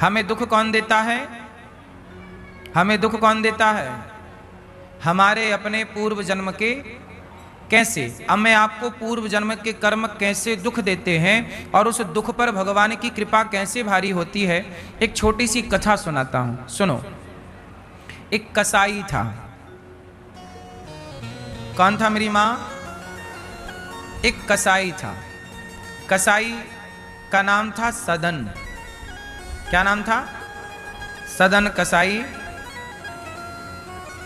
हमें दुख कौन देता है? हमें दुख कौन देता है? हमारे अपने पूर्व जन्म के। कैसे? अब मैं आपको पूर्व जन्म के कर्म कैसे दुख देते हैं और उस दुख पर भगवान की कृपा कैसे भारी होती है, एक छोटी सी कथा सुनाता हूं, सुनो। एक कसाई था। कौन था मेरी मां? एक कसाई था। कसाई का नाम था सदन। क्या नाम था? सदन कसाई।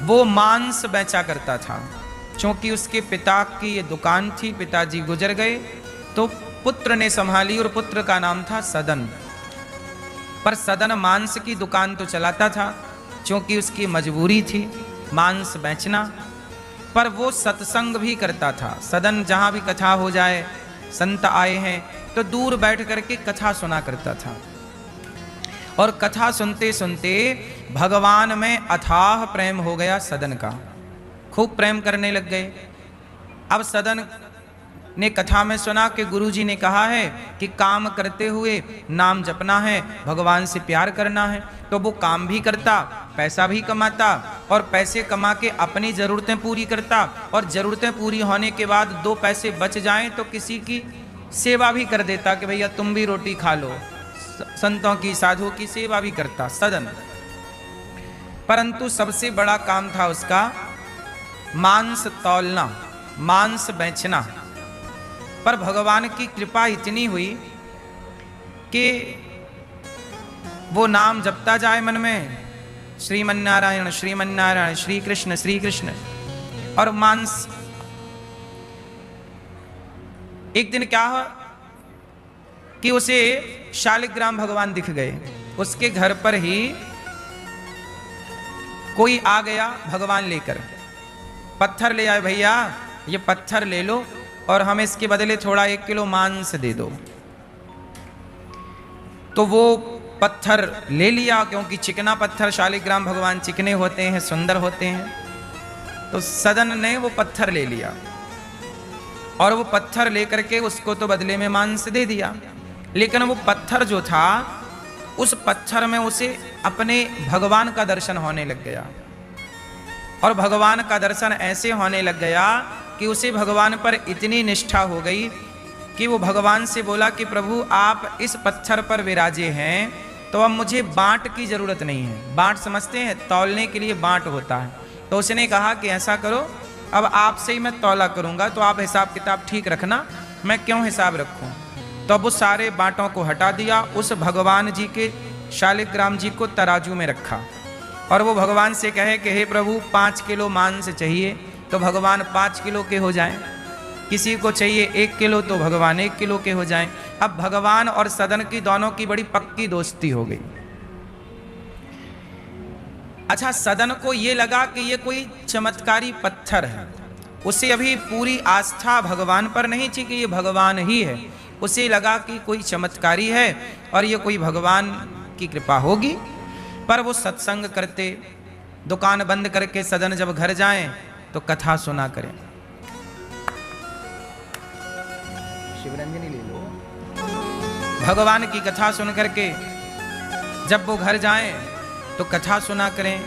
वो मांस बेचा करता था। क्योंकि उसके पिता की ये दुकान थी, पिताजी गुजर गए तो पुत्र ने संभाली और पुत्र का नाम था सदन। पर सदन मांस की दुकान तो चलाता था क्योंकि उसकी मजबूरी थी मांस बेचना, पर वो सत्संग भी करता था। सदन जहां भी कथा हो जाए, संत आए हैं तो दूर बैठ करके कथा सुना करता था। और कथा सुनते सुनते भगवान में अथाह प्रेम हो गया सदन का। खूब प्रेम करने लग गए। अब सदन ने कथा में सुना कि गुरुजी ने कहा है कि काम करते हुए नाम जपना है, भगवान से प्यार करना है। तो वो काम भी करता, पैसा भी कमाता और पैसे कमा के अपनी ज़रूरतें पूरी करता, और ज़रूरतें पूरी होने के बाद 2 पैसे बच जाएं तो किसी की सेवा भी कर देता कि भैया तुम भी रोटी खा लो। संतों की, साधुओं की सेवा भी करता सदन। परंतु सबसे बड़ा काम था उसका मांस तौलना, मांस बेचना। पर भगवान की कृपा इतनी हुई कि वो नाम जपता जाए मन में, श्रीमन्नारायण श्रीमन्नारायण, श्री कृष्ण श्री कृष्ण। और मांस, एक दिन क्या हुआ कि उसे शालिग्राम भगवान दिख गए। उसके घर पर ही कोई आ गया भगवान लेकर, पत्थर ले आए, भैया ये पत्थर ले लो और हमें इसके बदले थोड़ा 1 किलो मांस दे दो। तो वो पत्थर ले लिया, क्योंकि चिकना पत्थर, शालिग्राम भगवान चिकने होते हैं, सुंदर होते हैं। तो सदन ने वो पत्थर ले लिया और वो पत्थर लेकर के उसको तो बदले में मांस दे दिया। लेकिन वो पत्थर जो था, उस पत्थर में उसे अपने भगवान का दर्शन होने लग गया। और भगवान का दर्शन ऐसे होने लग गया कि उसे भगवान पर इतनी निष्ठा हो गई कि वो भगवान से बोला कि प्रभु आप इस पत्थर पर विराजे हैं तो अब मुझे बांट की जरूरत नहीं है। बांट समझते हैं? तौलने के लिए बांट होता है। तो उसने कहा कि ऐसा करो, अब आपसे ही मैं तौला करूंगा, तो आप हिसाब किताब ठीक रखना, मैं क्यों हिसाब रखूं। तो अब वो सारे बांटों को हटा दिया, उस भगवान जी के शालिग्राम जी को तराजू में रखा और वो भगवान से कहे कि हे प्रभु 5 किलो मांस चाहिए, तो भगवान 5 किलो के हो जाएं। किसी को चाहिए 1 किलो तो भगवान 1 किलो के हो जाएं। अब भगवान और सदन की दोनों की बड़ी पक्की दोस्ती हो गई। अच्छा, सदन को ये लगा कि ये कोई चमत्कारी पत्थर है। उसे अभी पूरी आस्था भगवान पर नहीं थी कि ये भगवान ही है। उसे लगा कि कोई चमत्कारी है और ये कोई भगवान की कृपा होगी। पर वो सत्संग करते, दुकान बंद करके सदन जब घर जाएं तो कथा सुना करें। शिवरंजनी ले लो। भगवान की कथा सुन करके जब वो घर जाएं तो कथा सुना करें।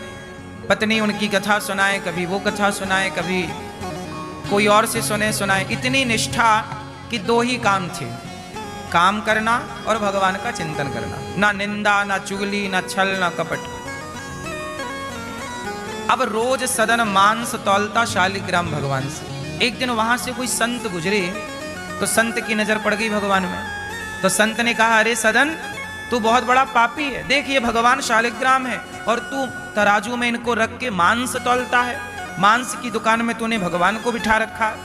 पत्नी उनकी कथा सुनाए, कभी वो कथा सुनाए, कभी कोई और से सुनाए। इतनी निष्ठा कि 2 ही काम थे, काम करना और भगवान का चिंतन करना। ना निंदा, ना चुगली, ना छल, ना कपट। अब रोज सदन मांस तौलता शालिग्राम भगवान से। एक दिन वहां से कोई संत गुजरे तो संत की नजर पड़ गई भगवान में। तो संत ने कहा, अरे सदन, तू बहुत बड़ा पापी है। देख, ये भगवान शालिग्राम है और तू तराजू में इनको रख के मांस तौलता है। मांस की दुकान में तूने भगवान को बिठा रखा।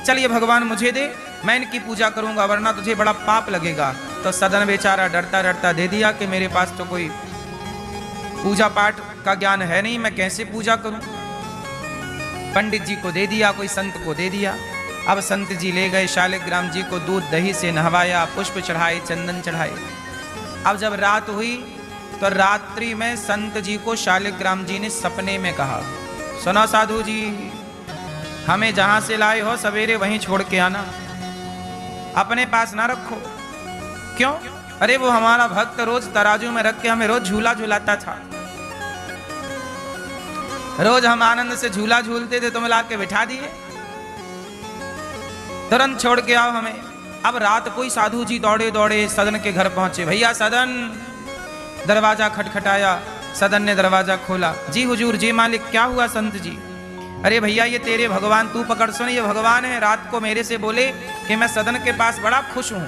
चल ये भगवान मुझे दे, मैं इनकी पूजा करूंगा, वरना तुझे बड़ा पाप लगेगा। तो सदन बेचारा डरता डरता दे दिया कि मेरे पास तो कोई पूजा पाठ का ज्ञान है नहीं, मैं कैसे पूजा करूं। पंडित जी को दे दिया, कोई संत को दे दिया। अब संत जी ले गए शालिग्राम जी को, दूध दही से नहवाया, पुष्प चढ़ाए, चंदन चढ़ाए। अब जब रात हुई तो रात्रि में संत जी को शालिग्राम जी ने सपने में कहा, सुनो साधु जी, हमें जहां से लाए हो सवेरे वहीं छोड़ के आना, अपने पास ना रखो। क्यों? अरे वो हमारा भक्त रोज तराजू में रख के हमें रोज झूला झूलाता था, रोज हम आनंद से झूला झूलते थे, तुम ला के बिठा दिए, तुरंत छोड़ के आओ हमें। अब रात कोई साधु जी दौड़े दौड़े सदन के घर पहुंचे। भैया सदन, दरवाजा खटखटाया, सदन ने दरवाजा खोला। जी हुजूर, जी मालिक, क्या हुआ संत जी? अरे भैया ये तेरे भगवान, तू पकड़ सुन, ये भगवान है, रात को मेरे से बोले कि मैं सदन के पास बड़ा खुश हूं।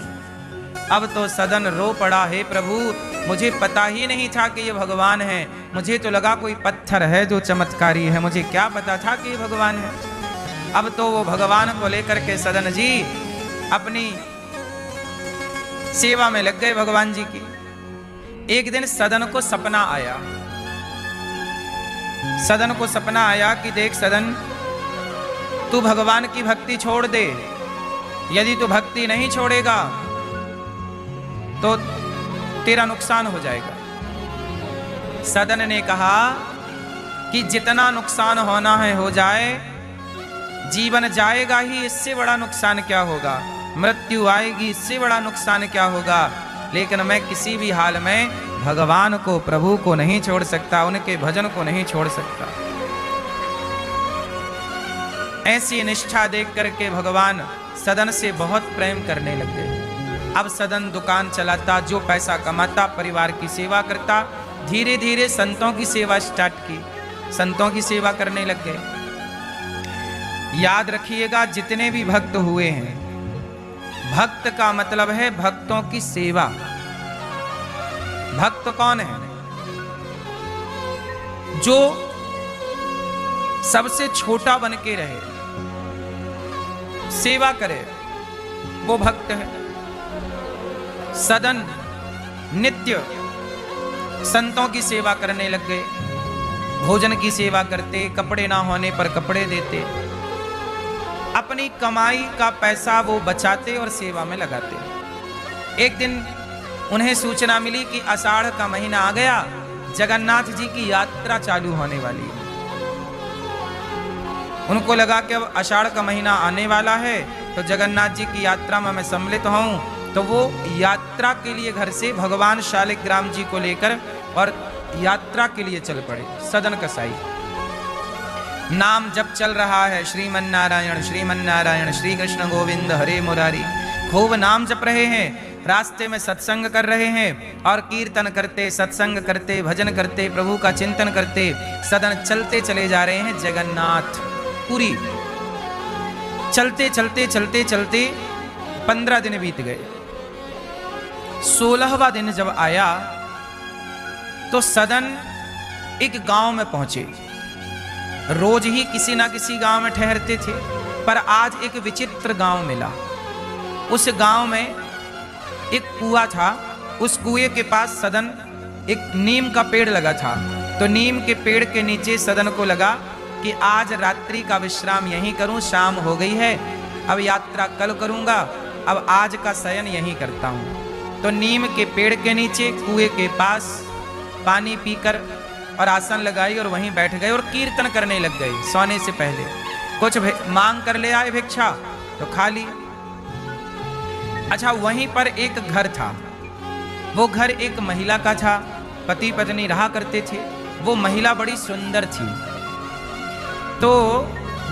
अब तो सदन रो पड़ा, हे प्रभु मुझे पता ही नहीं था कि ये भगवान है, मुझे तो लगा कोई पत्थर है जो चमत्कारी है, मुझे क्या पता था कि ये भगवान है। अब तो वो भगवान को लेकर के सदन जी अपनी सेवा में लग गए भगवान जी की। एक दिन सदन को सपना आया, सदन को सपना आया कि देख सदन, तू भगवान की भक्ति छोड़ दे, यदि तू भक्ति नहीं छोड़ेगा तो तेरा नुकसान हो जाएगा। सदन ने कहा कि जितना नुकसान होना है हो जाए, जीवन जाएगा ही, इससे बड़ा नुकसान क्या होगा, मृत्यु आएगी, इससे बड़ा नुकसान क्या होगा, लेकिन मैं किसी भी हाल में भगवान को, प्रभु को नहीं छोड़ सकता, उनके भजन को नहीं छोड़ सकता। ऐसी निष्ठा देख करके भगवान सदन से बहुत प्रेम करने लग गए। अब सदन दुकान चलाता, जो पैसा कमाता परिवार की सेवा करता, धीरे धीरे संतों की सेवा स्टार्ट की, संतों की सेवा करने लग गए। याद रखिएगा, जितने भी भक्त हुए हैं, भक्त का मतलब है भक्तों की सेवा। भक्त कौन है? जो सबसे छोटा बन के रहे, सेवा करे, वो भक्त है। सदन नित्य संतों की सेवा करने लग गए, भोजन की सेवा करते, कपड़े ना होने पर कपड़े देते, अपनी कमाई का पैसा वो बचाते और सेवा में लगाते। एक दिन उन्हें सूचना मिली कि आषाढ़ का महीना आ गया, जगन्नाथ जी की यात्रा चालू होने वाली है। उनको लगा कि अब आषाढ़ का महीना आने वाला है तो जगन्नाथ जी की यात्रा में मैं सम्मिलित हूं, तो वो यात्रा के लिए घर से भगवान शालिग्राम जी को लेकर और यात्रा के लिए चल पड़े। सदन कसाई नाम जब चल रहा है, श्रीमन नारायण श्रीमन नारायण, श्री कृष्ण गोविंद हरे मुरारी, खूब नाम जप रहे हैं, रास्ते में सत्संग कर रहे हैं और कीर्तन करते, सत्संग करते, भजन करते, प्रभु का चिंतन करते, सदन चलते चले जा रहे हैं जगन्नाथ पुरी। चलते चलते चलते चलते 15 दिन बीत गए। 16वां दिन जब आया तो सदन एक गांव में पहुंचे। रोज ही किसी ना किसी गांव में ठहरते थे, पर आज एक विचित्र गांव मिला। उस गांव में एक कुआं था, उस कुएं के पास सदन एक नीम का पेड़ लगा था, तो नीम के पेड़ के नीचे सदन को लगा कि आज रात्रि का विश्राम यहीं करूं, शाम हो गई है, अब यात्रा कल करूंगा, अब आज का शयन यहीं करता हूं। तो नीम के पेड़ के नीचे कुएं के पास पानी पीकर और आसन लगाई और वहीं बैठ गए और कीर्तन करने लग गए। सोने से पहले कुछ मांग कर ले आए भिक्षा तो खा ली। अच्छा, वहीं पर एक घर था, वो घर एक महिला का था, पति पत्नी रहा करते थे। वो महिला बड़ी सुंदर थी, तो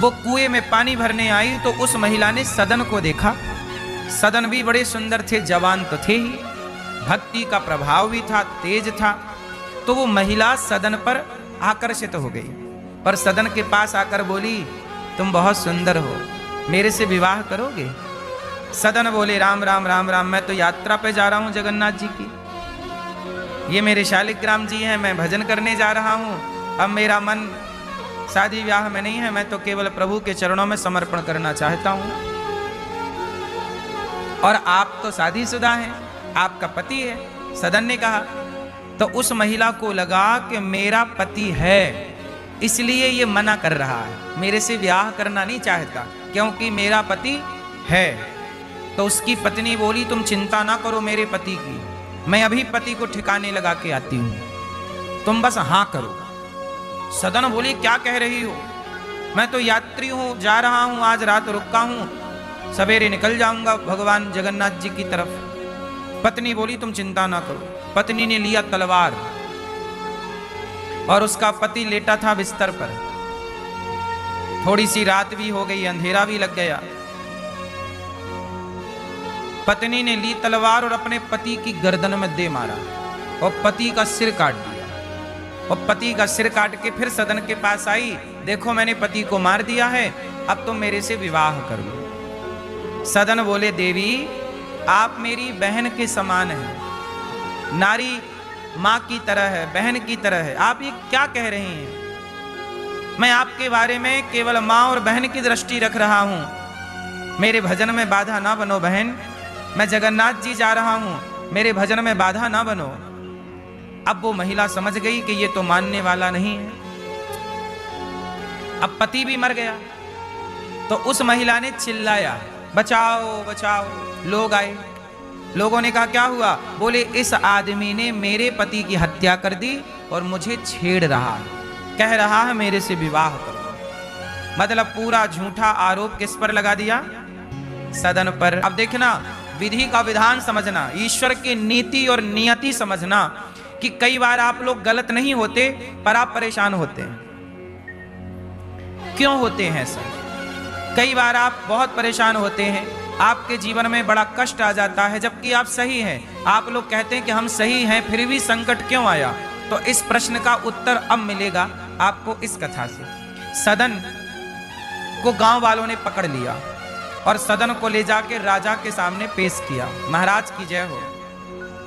वो कुएं में पानी भरने आई तो उस महिला ने सदन को देखा। सदन भी बड़े सुंदर थे, जवान तो थे ही, भक्ति का प्रभाव भी था, तेज था। तो वो महिला सदन पर आकर्षित हो गई और सदन के पास आकर बोली, तुम बहुत सुंदर हो, मेरे से विवाह करोगे? सदन बोले, राम राम राम राम, मैं तो यात्रा पे जा रहा हूँ जगन्नाथ जी की, ये मेरे शालिग्राम जी हैं, मैं भजन करने जा रहा हूँ, अब मेरा मन शादी ब्याह में नहीं है, मैं तो केवल प्रभु के चरणों में समर्पण करना चाहता हूँ। और आप तो शादीशुदा हैं, आपका पति है। सदन ने कहा। तो उस महिला को लगा कि मेरा पति है, इसलिए ये मना कर रहा है, मेरे से ब्याह करना नहीं चाहता क्योंकि मेरा पति है। तो उसकी पत्नी बोली, तुम चिंता ना करो मेरे पति की, मैं अभी पति को ठिकाने लगा के आती हूँ, तुम बस हाँ करो। सदन बोली, क्या कह रही हो? मैं तो यात्री हूँ, जा रहा हूँ, आज रात रुका हूँ, सवेरे निकल जाऊंगा भगवान जगन्नाथ जी की तरफ। पत्नी बोली तुम चिंता ना करो। पत्नी ने लिया तलवार और उसका पति लेटा था बिस्तर पर। थोड़ी सी रात भी हो गई, अंधेरा भी लग गया। पत्नी ने ली तलवार और अपने पति की गर्दन में दे मारा और पति का सिर काट दिया। और पति का सिर काट के फिर सदन के पास आई, देखो मैंने पति को मार दिया है, अब तुम मेरे से विवाह कर लो। सदन बोले देवी आप मेरी बहन के समान हैं, नारी माँ की तरह है, बहन की तरह है, आप ये क्या कह रही हैं? मैं आपके बारे में केवल माँ और बहन की दृष्टि रख रहा हूँ, मेरे भजन में बाधा ना बनो बहन। मैं जगन्नाथ जी जा रहा हूँ, मेरे भजन में बाधा ना बनो। अब वो महिला समझ गई कि ये तो मानने वाला नहीं है। अब पति भी मर गया तो उस महिला ने चिल्लाया बचाओ बचाओ। लोग आए, लोगों ने कहा क्या हुआ? बोले इस आदमी ने मेरे पति की हत्या कर दी और मुझे छेड़ रहा है, कह रहा है मेरे से विवाह करो। मतलब पूरा झूठा आरोप किस पर लगा दिया? सदन पर। अब देखना, विधि का विधान समझना, ईश्वर की नीति और नियति समझना कि कई बार आप लोग गलत नहीं होते पर आप परेशान होते हैं। क्यों होते हैं सर? कई बार आप बहुत परेशान होते हैं, आपके जीवन में बड़ा कष्ट आ जाता है जबकि आप सही हैं। आप लोग कहते हैं कि हम सही हैं फिर भी संकट क्यों आया? तो इस प्रश्न का उत्तर अब मिलेगा आपको इस कथा से। सदन को गांव वालों ने पकड़ लिया और सदन को ले जाकर राजा के सामने पेश किया। महाराज की जय हो,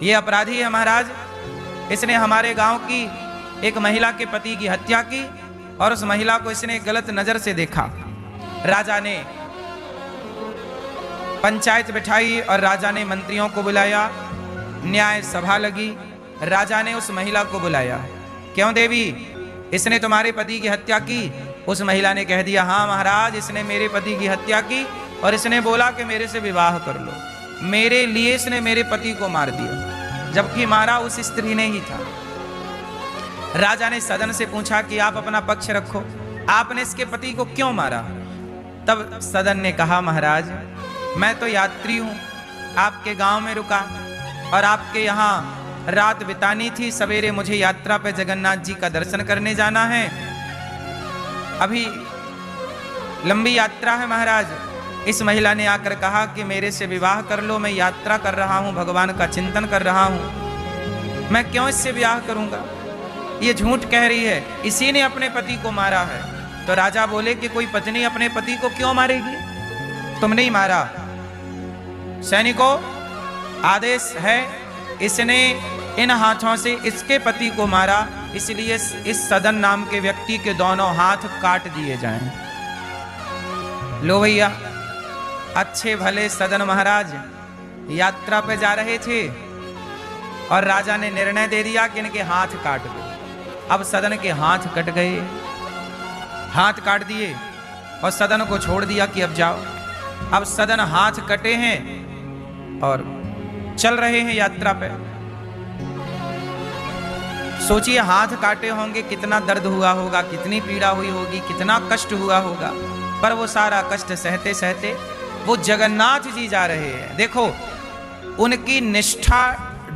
ये अपराधी है महाराज, इसने हमारे गांव की एक महिला के पति की हत्या की और उस महिला को इसने गलत नजर से देखा। राजा ने पंचायत बिठाई और राजा ने मंत्रियों को बुलाया, न्याय सभा लगी। राजा ने उस महिला को बुलाया, क्यों देवी इसने तुम्हारे पति की हत्या की? उस महिला ने कह दिया हाँ महाराज, इसने मेरे पति की हत्या की और इसने बोला कि मेरे से विवाह कर लो। मेरे लिए इसने मेरे पति को मार दिया, जबकि मारा उस स्त्री ने ही था। राजा ने सदन से पूछा कि आप अपना पक्ष रखो, आपने इसके पति को क्यों मारा? तब सदन ने कहा महाराज मैं तो यात्री हूं, आपके गांव में रुका और आपके यहाँ रात बितानी थी। सवेरे मुझे यात्रा पे जगन्नाथ जी का दर्शन करने जाना है, अभी लंबी यात्रा है महाराज। इस महिला ने आकर कहा कि मेरे से विवाह कर लो, मैं यात्रा कर रहा हूं, भगवान का चिंतन कर रहा हूं, मैं क्यों इससे विवाह करूंगा? ये झूठ कह रही है, इसी ने अपने पति को मारा है। तो राजा बोले कि कोई पत्नी अपने पति को क्यों मारेगी? तुमने ही मारा। सैनिकों आदेश है, इसने इन हाथों से इसके पति को मारा, इसलिए इस सदन नाम के व्यक्ति के दोनों हाथ काट दिए जाएं। लो भैया, अच्छे भले सदन महाराज यात्रा पे जा रहे थे और राजा ने निर्णय दे दिया कि इनके हाथ काट दो। अब सदन के हाथ कट गए, हाथ काट दिए और सदन को छोड़ दिया कि अब जाओ। अब सदन हाथ कटे हैं और चल रहे हैं यात्रा पे। सोचिए हाथ काटे होंगे, कितना दर्द हुआ होगा, कितनी पीड़ा हुई होगी, कितना कष्ट हुआ होगा। पर वो सारा कष्ट सहते सहते वो जगन्नाथ जी जा रहे हैं। देखो उनकी निष्ठा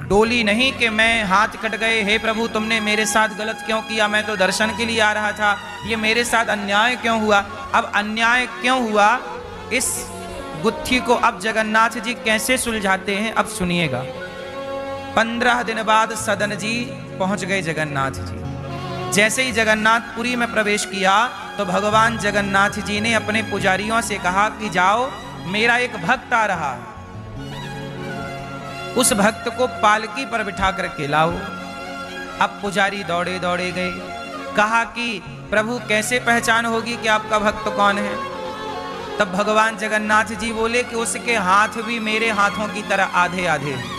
डोली नहीं कि मैं हाथ कट गए, हे प्रभु तुमने मेरे साथ गलत क्यों किया, मैं तो दर्शन के लिए आ रहा था, ये मेरे साथ अन्याय क्यों हुआ? अब अन्याय क्यों हुआ, इस गुत्थी को अब जगन्नाथ जी कैसे सुलझाते हैं, अब सुनिएगा। 15 दिन बाद सदन जी पहुंच गए जगन्नाथ जी। जैसे ही जगन्नाथपुरी में प्रवेश किया तो भगवान जगन्नाथ जी ने अपने पुजारियों से कहा कि जाओ, मेरा एक भक्त आ रहा है, उस भक्त को पालकी पर बिठा करके लाओ। अब पुजारी दौड़े दौड़े गए, कहा कि प्रभु कैसे पहचान होगी कि आपका भक्त कौन है? तब भगवान जगन्नाथ जी बोले कि उसके हाथ भी मेरे हाथों की तरह आधे आधे हैं,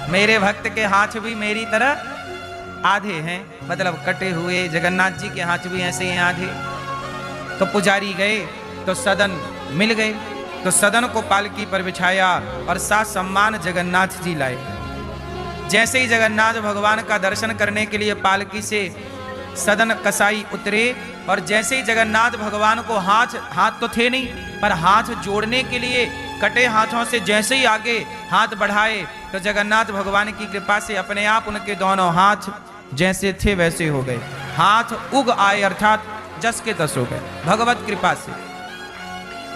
मेरे भक्त के हाथ भी मेरी तरह आधे हैं, मतलब कटे हुए। जगन्नाथ जी के हाथ भी ऐसे हैं आधे। तो पुजारी गए तो सदन मिल गए, तो सदन को पालकी पर बिछाया और साथ सम्मान जगन्नाथ जी लाए। जैसे ही जगन्नाथ भगवान का दर्शन करने के लिए पालकी से सदन कसाई उतरे और जैसे ही जगन्नाथ भगवान को हाथ तो थे नहीं पर हाथ जोड़ने के लिए कटे हाथों से जैसे ही आगे हाथ बढ़ाए तो जगन्नाथ भगवान की कृपा से अपने आप उनके दोनों हाथ जैसे थे वैसे हो गए। हाथ उग आए अर्थात जस के तस हो गए भगवत कृपा से।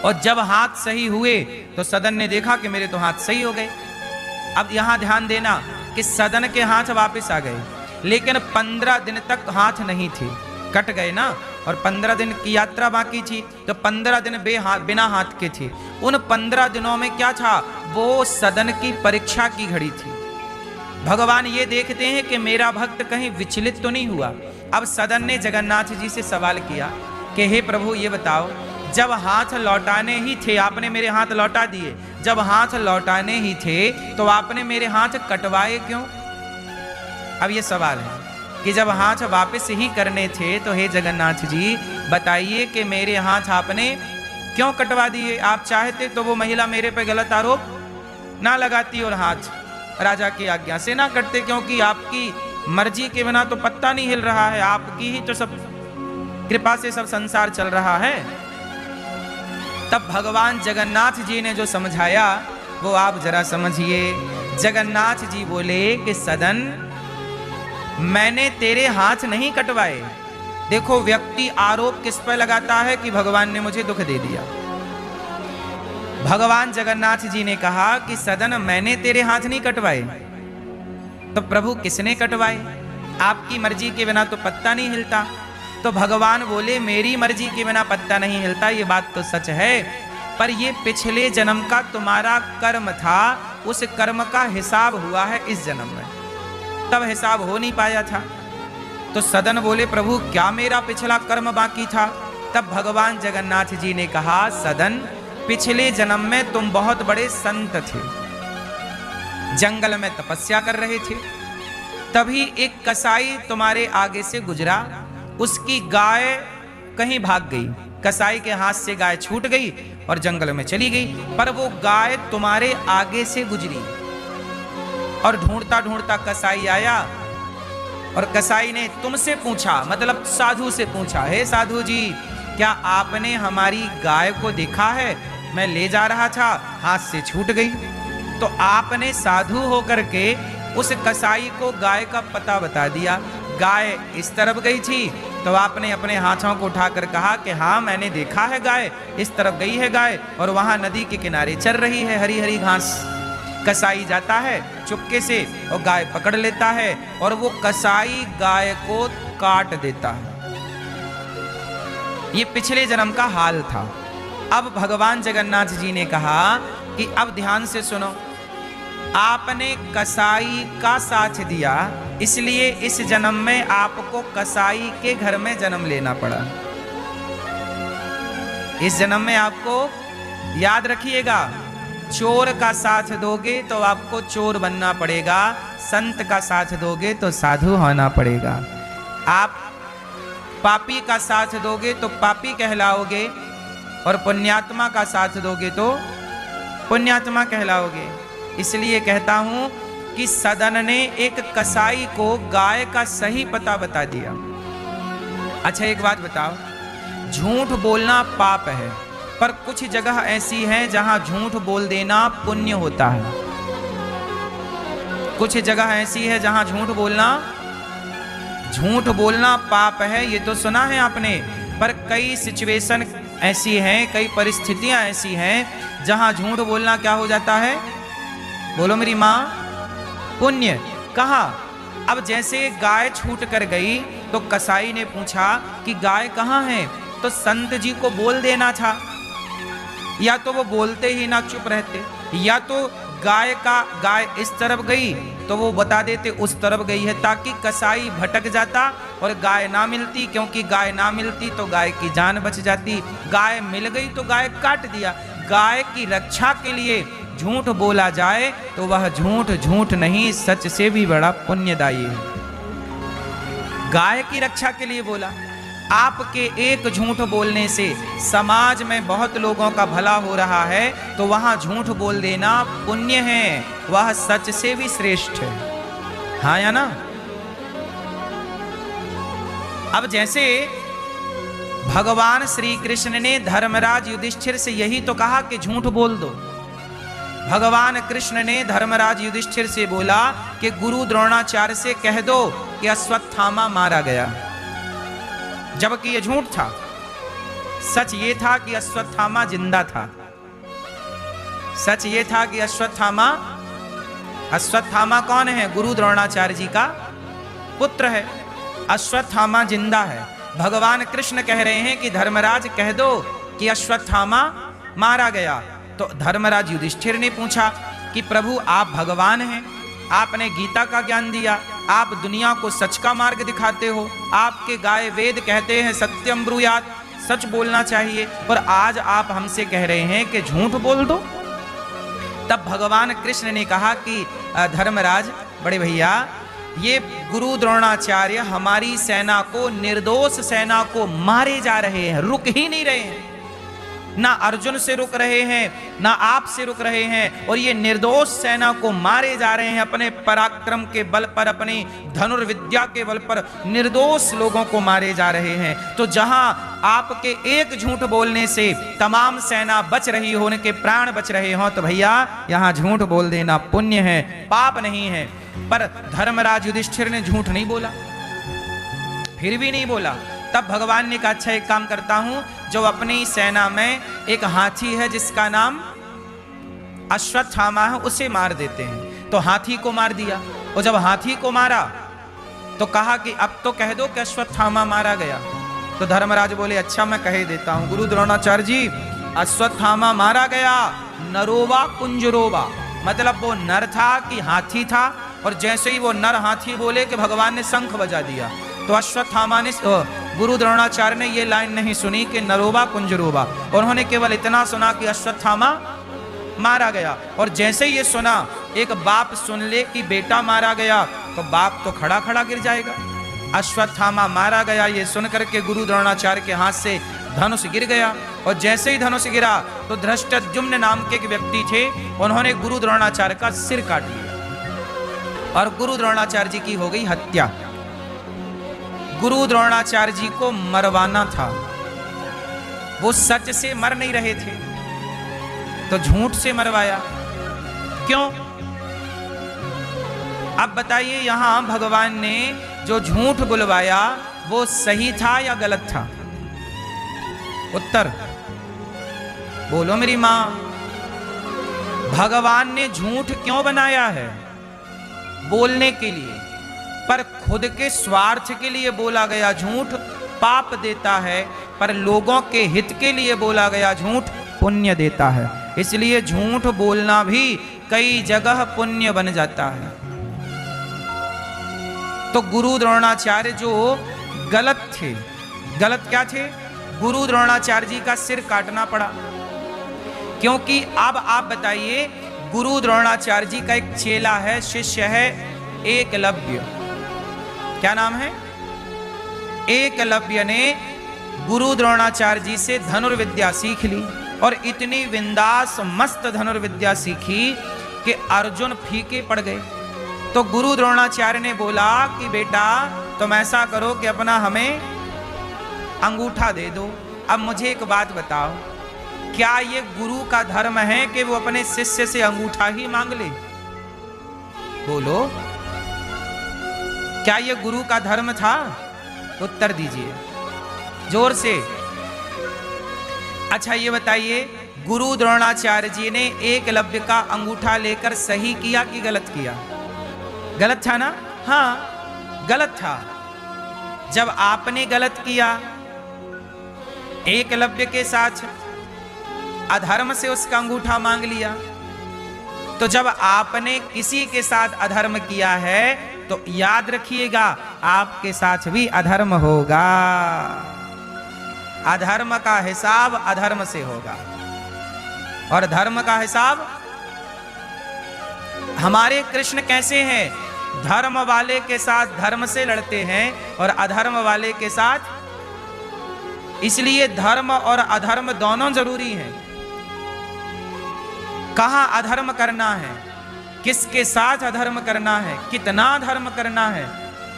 और जब हाथ सही हुए तो सदन ने देखा कि मेरे तो हाथ सही हो गए। अब यहां ध्यान देना कि सदन के हाथ वापस आ गए, लेकिन 15 दिन तक हाथ नहीं थे, कट गए ना। और 15 दिन की यात्रा बाकी थी, तो 15 दिन बिना हाथ के थे। उन 15 दिनों में क्या था? वो सदन की परीक्षा की घड़ी थी। भगवान ये देखते हैं कि मेरा भक्त कहीं विचलित तो नहीं हुआ। अब सदन ने जगन्नाथ जी से सवाल किया कि हे प्रभु ये बताओ, जब हाथ लौटाने ही थे आपने मेरे हाथ लौटा दिए, जब हाथ लौटाने ही थे तो आपने मेरे हाथ कटवाए क्यों? अब ये सवाल है कि जब हाथ वापस ही करने थे तो हे जगन्नाथ जी बताइए कि मेरे हाथ आपने क्यों कटवा दिए? आप चाहते तो वो महिला मेरे पे गलत आरोप ना लगाती और हाथ राजा की आज्ञा से ना करते, क्योंकि आपकी मर्जी के बिना तो पत्ता नहीं हिल रहा है, आपकी ही तो सब कृपा से सब संसार चल रहा है। तब भगवान जगन्नाथ जी ने जो समझाया वो आप जरा समझिए। जगन्नाथ जी बोले कि सदन मैंने तेरे हाथ नहीं कटवाए। देखो व्यक्ति आरोप किस पर लगाता है कि भगवान ने मुझे दुख दे दिया। भगवान जगन्नाथ जी ने कहा कि सदन मैंने तेरे हाथ नहीं कटवाए, तो प्रभु किसने कटवाए? आपकी मर्जी के बिना तो पत्ता नहीं हिलता। तो भगवान बोले मेरी मर्जी के बिना पत्ता नहीं हिलता, ये बात तो सच है, पर ये पिछले जन्म का तुम्हारा कर्म था, उस कर्म का हिसाब हुआ है इस जन्म में, तब हिसाब हो नहीं पाया था। तो सदन बोले प्रभु क्या मेरा पिछला कर्म बाकी था? तब भगवान जगन्नाथ जी ने कहा सदन पिछले जन्म में तुम बहुत बड़े संत थे, जंगल में तपस्या कर रहे थे, तभी एक कसाई तुम्हारे आगे से गुजरा, उसकी गाय कहीं भाग गई, कसाई के हाथ से गाय छूट गई और जंगल में चली गई, पर वो गाय तुम्हारे आगे से गुजरी और ढूंढता ढूंढता कसाई आया और कसाई ने तुमसे पूछा, मतलब साधु से पूछा, हे साधु जी क्या आपने हमारी गाय को देखा है? मैं ले जा रहा था, हाथ से छूट गई। तो आपने साधु होकर के उस कसाई को गाय का पता बता दिया। गाय इस तरफ गई थी तो आपने अपने हाथों को उठाकर कहा कि हाँ मैंने देखा है गाय इस तरफ गई है गाय, और वहां नदी के किनारे चल रही है हरी हरी घास। कसाई जाता है चुपके से और गाय पकड़ लेता है और वो कसाई गाय को काट देता है। ये पिछले जन्म का हाल था। अब भगवान जगन्नाथ जी ने कहा कि अब ध्यान से सुनो, आपने कसाई का साथ दिया, इसलिए इस जन्म में आपको कसाई के घर में जन्म लेना पड़ा। इस जन्म में आपको याद रखिएगा, चोर का साथ दोगे तो आपको चोर बनना पड़ेगा, संत का साथ दोगे तो साधु होना पड़ेगा। आप पापी का साथ दोगे तो पापी कहलाओगे और पुण्यात्मा का साथ दोगे तो पुण्यात्मा कहलाओगे। इसलिए कहता हूं कि सदन ने एक कसाई को गाय का सही पता बता दिया। अच्छा एक बात बताओ, झूठ बोलना पाप है, पर कुछ जगह ऐसी है जहां झूठ बोल देना पुण्य होता है। कुछ जगह ऐसी है जहां झूठ बोलना पाप है, ये तो सुना है आपने, पर कई सिचुएशन ऐसी हैं, कई परिस्थितियां ऐसी हैं जहां झूठ बोलना क्या हो जाता है? बोलो मेरी माँ, पुण्य। कहा? अब जैसे गाय छूट कर गई तो कसाई ने पूछा कि गाय कहाँ है, तो संत जी को बोल देना था, या तो वो बोलते ही ना चुप रहते, या तो गाय इस तरफ गई तो वो बता देते उस तरफ गई है, ताकि कसाई भटक जाता और गाय ना मिलती, क्योंकि गाय ना मिलती तो गाय की जान बच जाती। गाय मिल गई तो गाय काट दिया। गाय की रक्षा के लिए झूठ बोला जाए तो वह झूठ नहीं, सच से भी बड़ा पुण्यदायी है। गाय की रक्षा के लिए बोला। आपके एक झूठ बोलने से समाज में बहुत लोगों का भला हो रहा है, तो वहां झूठ बोल देना पुण्य है, वह सच से भी श्रेष्ठ है। हाँ या ना? अब जैसे भगवान श्री कृष्ण ने धर्मराज युधिष्ठिर से यही तो कहा कि झूठ बोल दो, भगवान कृष्ण ने धर्मराज युधिष्ठिर से बोला कि गुरु द्रोणाचार्य से कह दो कि अश्वत्थामा मारा गया, जबकि ये झूठ था। सच ये था कि अश्वत्थामा जिंदा था। सच ये था कि अश्वत्थामा कौन है? गुरु द्रोणाचार्य जी का पुत्र है। अश्वत्थामा जिंदा है। भगवान कृष्ण कह रहे हैं कि धर्मराज कह दो कि अश्वत्थामा मारा गया। तो धर्मराज युधिष्ठिर ने पूछा कि प्रभु आप भगवान हैं, आपने गीता का ज्ञान दिया, आप दुनिया को सच का मार्ग दिखाते हो, आपके गाए वेद कहते हैं सत्यम ब्रूयात, सच बोलना चाहिए, पर आज आप हमसे कह रहे हैं कि झूठ बोल दो। तब भगवान कृष्ण ने कहा कि धर्मराज बड़े भैया, ये गुरु द्रोणाचार्य हमारी सेना को, निर्दोष सेना को मारे जा रहे हैं, रुक ही नहीं रहे हैं। ना अर्जुन से रुक रहे हैं, ना आप से रुक रहे हैं, और ये निर्दोष सेना को मारे जा रहे हैं। अपने पराक्रम के बल पर, अपनी धनुर्विद्या के बल पर निर्दोष लोगों को मारे जा रहे हैं। तो जहां आपके एक झूठ बोलने से तमाम सेना बच रही हो, उनके प्राण बच रहे हो, तो भैया यहां झूठ बोल देना पुण्य है, पाप नहीं है। पर धर्मराज युधिष्ठिर ने झूठ नहीं बोला, फिर भी नहीं बोला। तब भगवान ने कहा अच्छा एक काम करता हूं, जो अपनी सेना में एक हाथी है जिसका नाम अश्वत्थामा है, उसे मार देते हैं। तो हाथी को मार दिया, और जब हाथी को मारा तो कहा कि अब तो कह दो कि अश्वत्थामा मारा गया। तो धर्मराज बोले अच्छा मैं कह देता हूं गुरु द्रोणाचार्य जी, अश्वत्थामा मारा गया, नरोवा कुंजरोवा, मतलब वो नर था कि हाथी था। और जैसे ही वो नर हाथी बोले कि भगवान ने शंख बजा दिया, तो अश्वत्थामा ने, गुरु द्रोणाचार्य ने ये लाइन नहीं सुनी कि नरोवा कुंजरोवा, उन्होंने केवल इतना सुना कि अश्वत्थामा मारा गया। और जैसे ही ये सुना, एक बाप सुन ले कि बेटा मारा गया, तो बाप तो खड़ा खड़ा गिर जाएगा। अश्वत्थामा मारा गया ये सुन करके गुरु द्रोणाचार्य के हाथ से धनुष गिर गया, और जैसे ही धनुष गिरा तो धृष्टद्युम्न नाम के एक व्यक्ति थे, उन्होंने गुरु द्रोणाचार्य का सिर काट लिया, और गुरु द्रोणाचार्य जी की हो गई हत्या। गुरु द्रोणाचार्य जी को मरवाना था, वो सच से मर नहीं रहे थे, तो झूठ से मरवाया। क्यों? अब बताइए, यहां भगवान ने जो झूठ बुलवाया वो सही था या गलत था? उत्तर बोलो मेरी मां। भगवान ने झूठ क्यों बनाया है? बोलने के लिए, पर खुद के स्वार्थ के लिए बोला गया झूठ पाप देता है, पर लोगों के हित के लिए बोला गया झूठ पुण्य देता है। इसलिए झूठ बोलना भी कई जगह पुण्य बन जाता है। तो गुरु द्रोणाचार्य जो गलत थे, गलत क्या थे? गुरु द्रोणाचार्य जी का सिर काटना पड़ा, क्योंकि अब आप बताइए, गुरु द्रोणाचार्य जी का एक चेला है, शिष्य है एकलव्य। क्या नाम है? एकलव्य ने गुरु द्रोणाचार्य जी से धनुर्विद्या सीख ली, और इतनी विंदास मस्त धनुर्विद्या सीखी कि अर्जुन फीके पड़ गए। तो गुरु द्रोणाचार्य ने बोला कि बेटा तुम ऐसा करो कि अपना हमें अंगूठा दे दो। अब मुझे एक बात बताओ, क्या ये गुरु का धर्म है कि वो अपने शिष्य से अंगूठा ही मांग ले? बोलो, क्या ये गुरु का धर्म था? उत्तर दीजिए जोर से। अच्छा ये बताइए, गुरु द्रोणाचार्य जी ने एकलव्य का अंगूठा लेकर सही किया कि गलत किया? गलत था ना? हाँ गलत था। जब आपने गलत किया, एकलव्य के साथ अधर्म से उसका अंगूठा मांग लिया, तो जब आपने किसी के साथ अधर्म किया है तो याद रखिएगा आपके साथ भी अधर्म होगा। अधर्म का हिसाब अधर्म से होगा, और धर्म का हिसाब। हमारे कृष्ण कैसे हैं? धर्म वाले के साथ धर्म से लड़ते हैं और अधर्म वाले के साथ। इसलिए धर्म और अधर्म दोनों जरूरी हैं। कहां अधर्म करना है, किसके साथ अधर्म करना है, कितना धर्म करना है,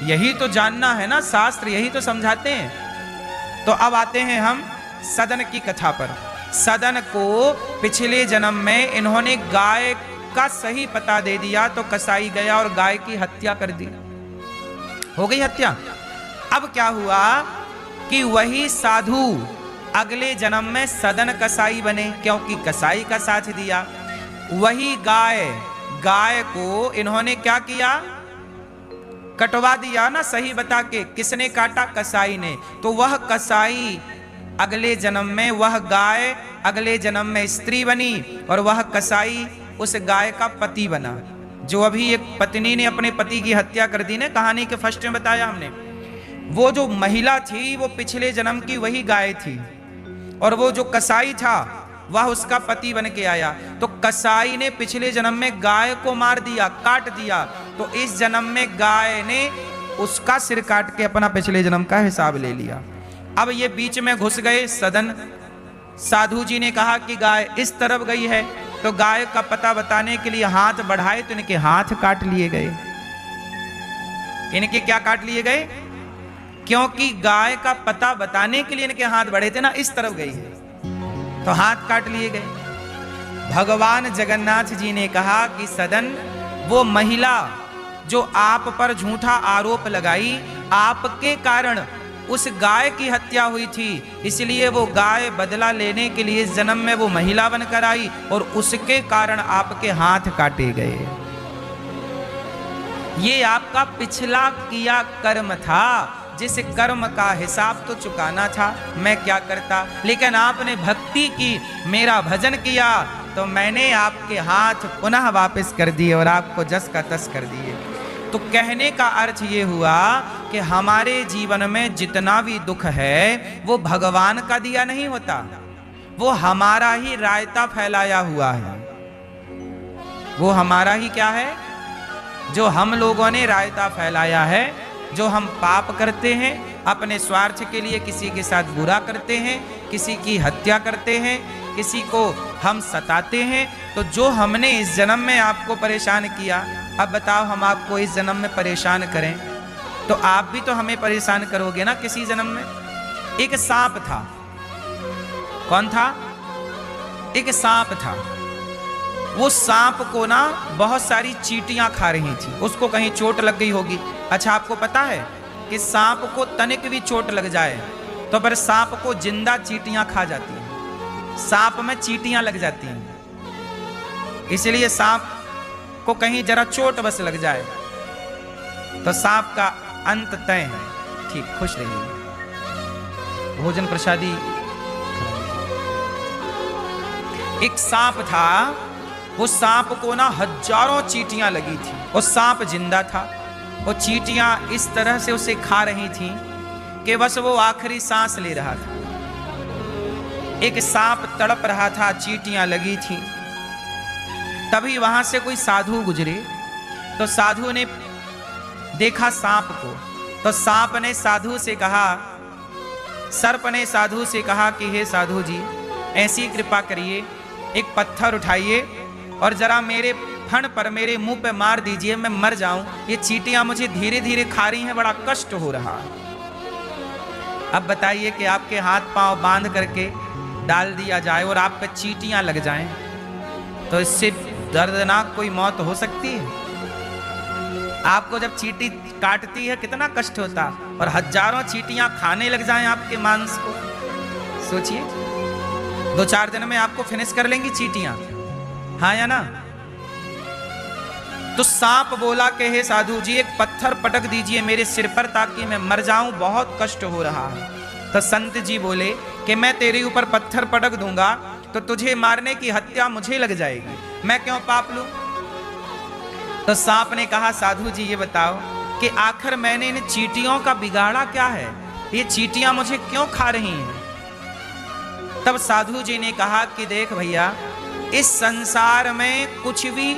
यही तो जानना है ना। शास्त्र यही तो समझाते हैं। तो अब आते हैं हम सदन की कथा पर। सदन को पिछले जन्म में इन्होंने गाय का सही पता दे दिया, तो कसाई गया और गाय की हत्या कर दी। हो गई हत्या। अब क्या हुआ कि वही साधु अगले जन्म में सदन कसाई बने, क्योंकि कसाई का साथ दिया। वही गाय को इन्होंने क्या किया, कटवा दिया ना, सही बता के। किसने काटा? कसाई ने। तो वह कसाई अगले जन्म में, वह गाय अगले जन्म में स्त्री बनी और वह कसाई उस गाय का पति बना। जो अभी एक पत्नी ने अपने पति की हत्या कर दी ने, कहानी के फर्स्ट में बताया हमने, वो जो महिला थी वो पिछले जन्म की वही गाय थी, और वो जो कसाई था वह उसका पति बन के आया। तो कसाई ने पिछले जन्म में गाय को मार दिया, काट दिया, तो इस जन्म में गाय ने उसका सिर काट के अपना पिछले जन्म का हिसाब ले लिया। अब ये बीच में घुस गए सदन। साधु जी ने कहा कि गाय इस तरफ गई है, तो गाय का पता बताने के लिए हाथ बढ़ाए तो इनके हाथ काट लिए गए। इनके क्या काट लिए गए? क्योंकि गाय का पता बताने के लिए इनके हाथ बढ़े थे ना, इस तरफ गई है, तो हाथ काट लिए गए। भगवान जगन्नाथ जी ने कहा कि सदन, वो महिला जो आप पर झूठा आरोप लगाई, आपके कारण उस गाय की हत्या हुई थी, इसलिए वो गाय बदला लेने के लिए जन्म में वो महिला बनकर आई और उसके कारण आपके हाथ काटे गए। ये आपका पिछला किया कर्म था, जिस कर्म का हिसाब तो चुकाना था। मैं क्या करता, लेकिन आपने भक्ति की, मेरा भजन किया, तो मैंने आपके हाथ पुनः वापस कर दिए और आपको जस का तस कर दिए। तो कहने का अर्थ ये हुआ कि हमारे जीवन में जितना भी दुख है वो भगवान का दिया नहीं होता, वो हमारा ही रायता फैलाया हुआ है। वो हमारा ही क्या है? जो हम लोगों ने रायता फैलाया है। जो हम पाप करते हैं अपने स्वार्थ के लिए, किसी के साथ बुरा करते हैं, किसी की हत्या करते हैं, किसी को हम सताते हैं, तो जो हमने इस जन्म में आपको परेशान किया, अब बताओ हम आपको इस जन्म में परेशान करें तो आप भी तो हमें परेशान करोगे ना किसी जन्म में। एक सांप था। कौन था? एक सांप था। वो सांप को ना बहुत सारी चींटियां खा रही थी, उसको कहीं चोट लग गई होगी। अच्छा, आपको पता है कि सांप को तनिक भी चोट लग जाए तो फिर सांप को जिंदा चींटियां खा जाती हैं। सांप में चींटियां लग जाती हैं, इसलिए सांप को कहीं जरा चोट बस लग जाए तो सांप का अंत तय है। ठीक, खुश रहिए। भोजन प्रसादी। एक सांप था, वो सांप को ना हजारों चींटियां लगी थी। वो सांप जिंदा था, वो चींटियां इस तरह से उसे खा रही थी कि बस वो आखिरी सांस ले रहा था। एक सांप तड़प रहा था, चींटियां लगी थी। तभी वहां से कोई साधु गुजरे, तो साधु ने देखा सांप को, तो सांप ने साधु से कहा, सर्प ने साधु से कहा कि हे साधु जी, ऐसी कृपा करिए, एक पत्थर उठाइए और जरा मेरे फण पर, मेरे मुंह पे मार दीजिए, मैं मर जाऊं। ये चींटियां मुझे धीरे धीरे खा रही हैं, बड़ा कष्ट हो रहा है। अब बताइए कि आपके हाथ पांव बांध करके डाल दिया जाए और आप पे चींटियां लग जाएं, तो इससे दर्दनाक कोई मौत हो सकती है? आपको जब चींटी काटती है कितना कष्ट होता, और हजारों चींटियां खाने लग जाएं आपके मांस को। सोचिए, 2-4 दिन में आपको फिनिश कर लेंगी चींटियां, हाँ या ना? तो सांप बोला कि हे साधु जी, एक पत्थर पटक दीजिए मेरे सिर पर ताकि मैं मर जाऊं, बहुत कष्ट हो रहा है। तो संत जी बोले कि मैं तेरे ऊपर पत्थर पटक दूंगा तो तुझे मारने की हत्या मुझे लग जाएगी, मैं क्यों पाप लूं? तो सांप ने कहा, साधु जी ये बताओ कि आखिर मैंने इन चींटियों का बिगाड़ा क्या है? ये चींटियां मुझे क्यों खा रही हैं? तब साधु जी ने कहा कि देख भैया, इस संसार में कुछ भी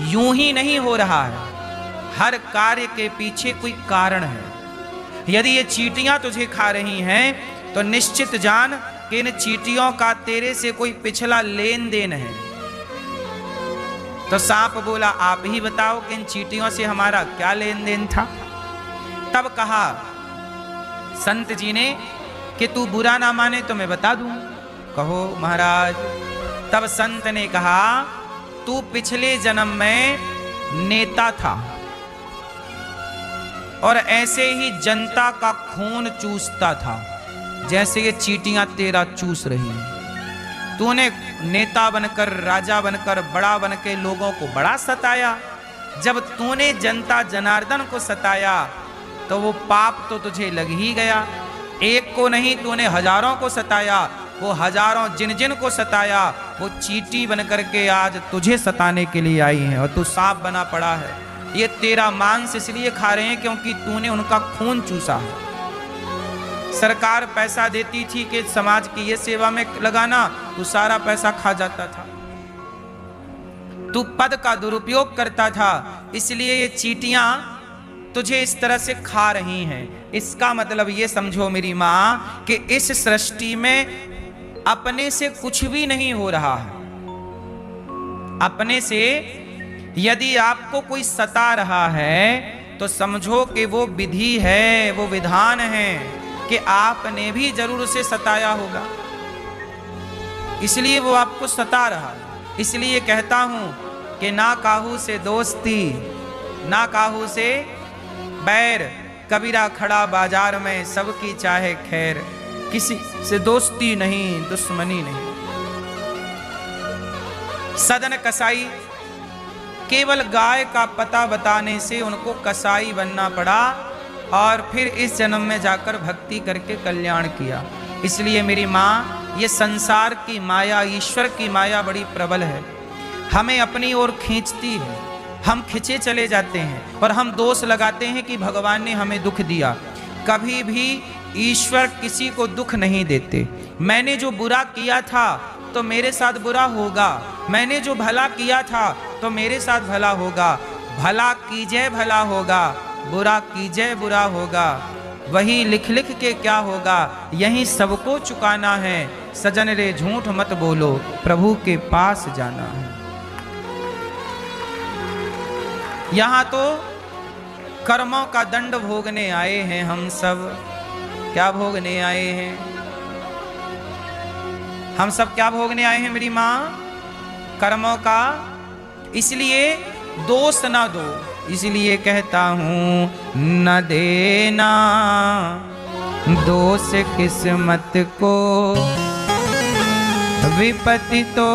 यूं ही नहीं हो रहा है, हर कार्य के पीछे कोई कारण है। यदि ये चींटियां तुझे खा रही हैं तो निश्चित जान कि इन चींटियों का तेरे से कोई पिछला लेन देन है। तो सांप बोला, आप ही बताओ कि इन चींटियों से हमारा क्या लेन देन था? तब कहा संत जी ने कि तू बुरा ना माने तो मैं बता दूं। कहो महाराज। तब संत ने कहा, तू पिछले जन्म में नेता था और ऐसे ही जनता का खून चूसता था, जैसे ये चींटियां तेरा चूस रही हैं। तूने नेता बनकर, राजा बनकर, बड़ा बनकर लोगों को बड़ा सताया। जब तूने जनता जनार्दन को सताया तो वो पाप तो तुझे लग ही गया। एक को नहीं, तूने हजारों को सताया। वो हजारों जिन जिन को सताया, वो चींटी बनकर के आज तुझे सताने के लिए आई हैं और तू सांप बना पड़ा है। ये तेरा मांस इसलिए खा रहे हैं क्योंकि तूने उनका खून चूसा है। सरकार पैसा देती थी कि समाज की ये सेवा में लगाना, तू सारा पैसा खा जाता था। तू पद का दुरुपयोग करता था, इसलिए ये चींटियां तुझे इस तरह से खा रही हैं। इसका मतलब ये समझो मेरी माँ कि इस सृष्टि में अपने से कुछ भी नहीं हो रहा है। अपने से यदि आपको कोई सता रहा है तो समझो कि वो विधि है, वो विधान है कि आपने भी जरूर उसे सताया होगा, इसलिए वो आपको सता रहा है। इसलिए कहता हूं कि ना काहू से दोस्ती, ना काहू से बैर, कबीरा खड़ा बाजार में सबकी चाहे खैर। किसी से दोस्ती नहीं, दुश्मनी नहीं। सदन कसाई, केवल गाय का पता बताने से उनको कसाई बनना पड़ा और फिर इस जन्म में जाकर भक्ति करके कल्याण किया। इसलिए मेरी माँ, ये संसार की माया, ईश्वर की माया बड़ी प्रबल है, हमें अपनी ओर खींचती है। हम खिंचे चले जाते हैं और हम दोष लगाते हैं कि भगवान ने हमें दुख दिया। कभी भी ईश्वर किसी को दुख नहीं देते। मैंने जो बुरा किया था तो मेरे साथ बुरा होगा, मैंने जो भला किया था तो मेरे साथ भला होगा। भला कीजिए भला होगा, बुरा कीजिए बुरा होगा। वही लिख लिख के क्या होगा, यही सबको चुकाना है। सजन रे झूठ मत बोलो, प्रभु के पास जाना है। यहाँ तो कर्मों का दंड भोगने आए हैं हम सब। क्या भोगने आए हैं हम सब? क्या भोगने आए हैं मेरी माँ? कर्मों का। इसलिए दोष ना दो, इसलिए कहता हूं न देना दोष किस्मत को, विपत्ति तो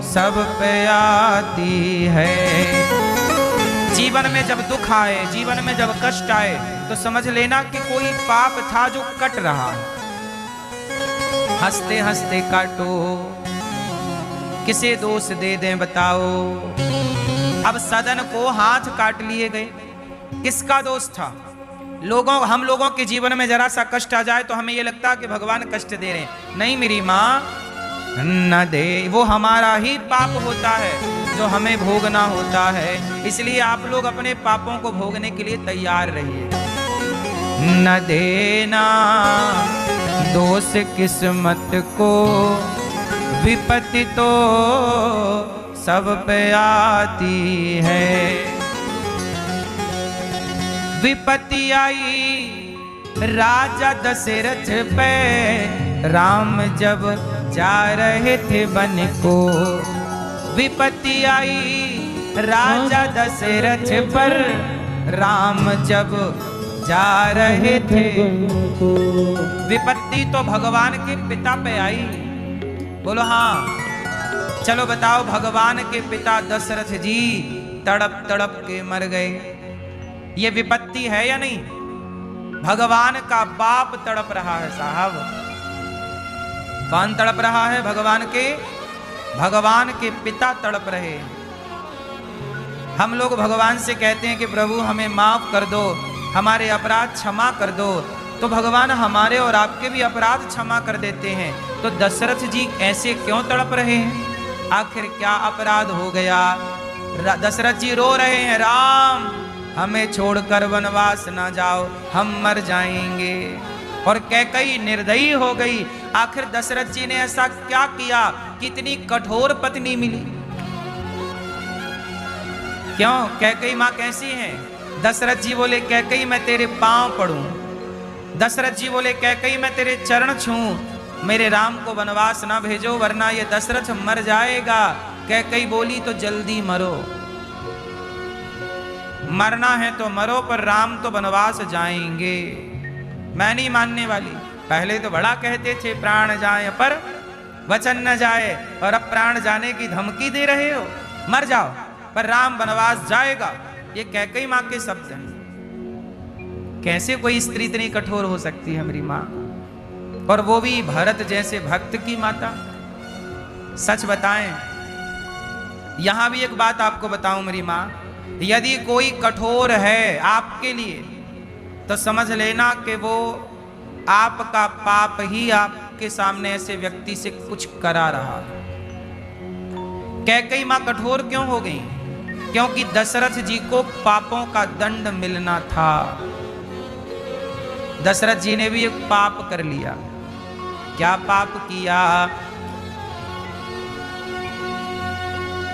सब पे आती है। जीवन में जब दुख आए, जीवन में जब कष्ट आए तो समझ लेना कि कोई पाप था जो कट रहा है। हंसते हंसते काटो, किसे दोष दे दें बताओ। अब सदन को हाथ काट लिए गए, किसका दोष था? हम लोगों के जीवन में जरा सा कष्ट आ जाए तो हमें ये लगता है कि भगवान कष्ट दे रहे हैं। नहीं मेरी माँ, न दे, वो हमारा ही पाप होता है जो हमें भोगना होता है। इसलिए आप लोग अपने पापों को भोगने के लिए तैयार रहिए। न देना दोष किस्मत को, विपत्ति तो सब पे आती है। विपत्ति आई राजा दशरथ पे, राम जब जा रहे थे वन को। विपत्ति आई राजा दशरथ पर, राम जब जा रहे थे। विपत्ति तो भगवान के पिता पे आई। बोलो हाँ। चलो बताओ, भगवान के पिता दशरथ जी तड़प तड़प के मर गए, ये विपत्ति है या नहीं? भगवान का बाप तड़प रहा है साहब। कौन तड़प रहा है? भगवान के पिता तड़प रहे हैं। हम लोग भगवान से कहते हैं कि प्रभु हमें माफ कर दो, हमारे अपराध क्षमा कर दो, तो भगवान हमारे और आपके भी अपराध क्षमा कर देते हैं। तो दशरथ जी ऐसे क्यों तड़प रहे हैं? आखिर क्या अपराध हो गया? दशरथ जी रो रहे हैं, राम हमें छोड़कर वनवास ना जाओ, हम मर जाएंगे। और कैकेयी निर्दयी हो गई। आखिर दशरथ जी ने ऐसा क्या किया कि इतनी कठोर पत्नी मिली? क्यों? कैकेयी माँ कैसी है? दशरथ जी बोले कैकेयी मैं तेरे पांव पड़ूं, दशरथ जी बोले कैकेयी मैं तेरे चरण छूं, मेरे राम को वनवास ना भेजो वरना ये दशरथ मर जाएगा। कैकई बोली तो जल्दी मरो, मरना है तो मरो, पर राम तो वनवास जाएंगे, मैं नहीं मानने वाली। पहले तो बड़ा कहते थे प्राण जाए पर वचन न जाए, और अब प्राण जाने की धमकी दे रहे हो, मर जाओ पर राम वनवास जाएगा। ये कैकई माँ के शब्द हैं। कैसे कोई स्त्री इतनी कठोर हो सकती है मेरी माँ, और वो भी भरत जैसे भक्त की माता। सच बताएं, यहां भी एक बात आपको बताऊं मेरी माँ, यदि कोई कठोर है आपके लिए तो समझ लेना कि वो आपका पाप ही आपके सामने ऐसे व्यक्ति से कुछ करा रहा है। कैकई माँ कठोर क्यों हो गई? क्योंकि दशरथ जी को पापों का दंड मिलना था। दशरथ जी ने भी एक पाप कर लिया। क्या पाप किया?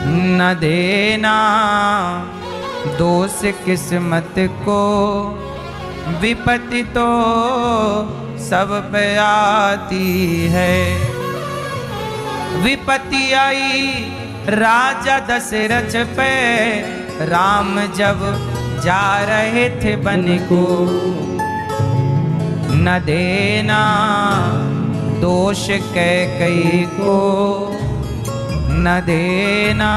न देना दोष किस्मत को, विपत्ति तो सब पे आती है। विपत्ति आई राजा दशरथ पे, राम जब जा रहे थे वन को। न देना दोष कैकई को, न देना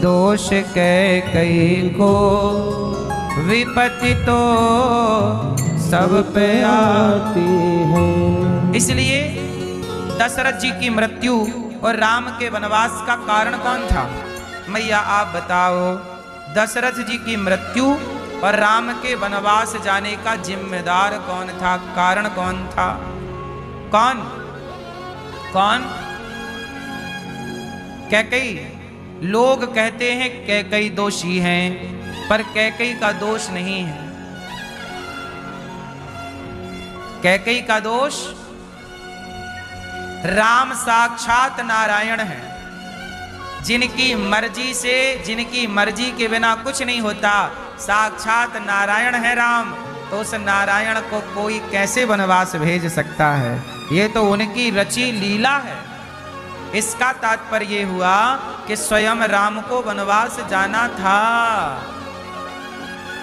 दोष कैकई को, विपत्ति तो सब पे आती है। इसलिए दशरथ जी की मृत्यु और राम के वनवास का कारण कौन था? मैया आप बताओ, दशरथ जी की मृत्यु और राम के वनवास जाने का जिम्मेदार कौन था? कारण कौन था? कौन कौन? कैकई। लोग कहते हैं कैकई दोषी हैं, पर कैकई का दोष नहीं है। कैकई का दोष, राम साक्षात नारायण है, जिनकी मर्जी से, जिनकी मर्जी के बिना कुछ नहीं होता। साक्षात नारायण है राम, तो उस नारायण को कोई कैसे वनवास भेज सकता है? ये तो उनकी रची लीला है। इसका तात्पर्य हुआ कि स्वयं राम को वनवास जाना था,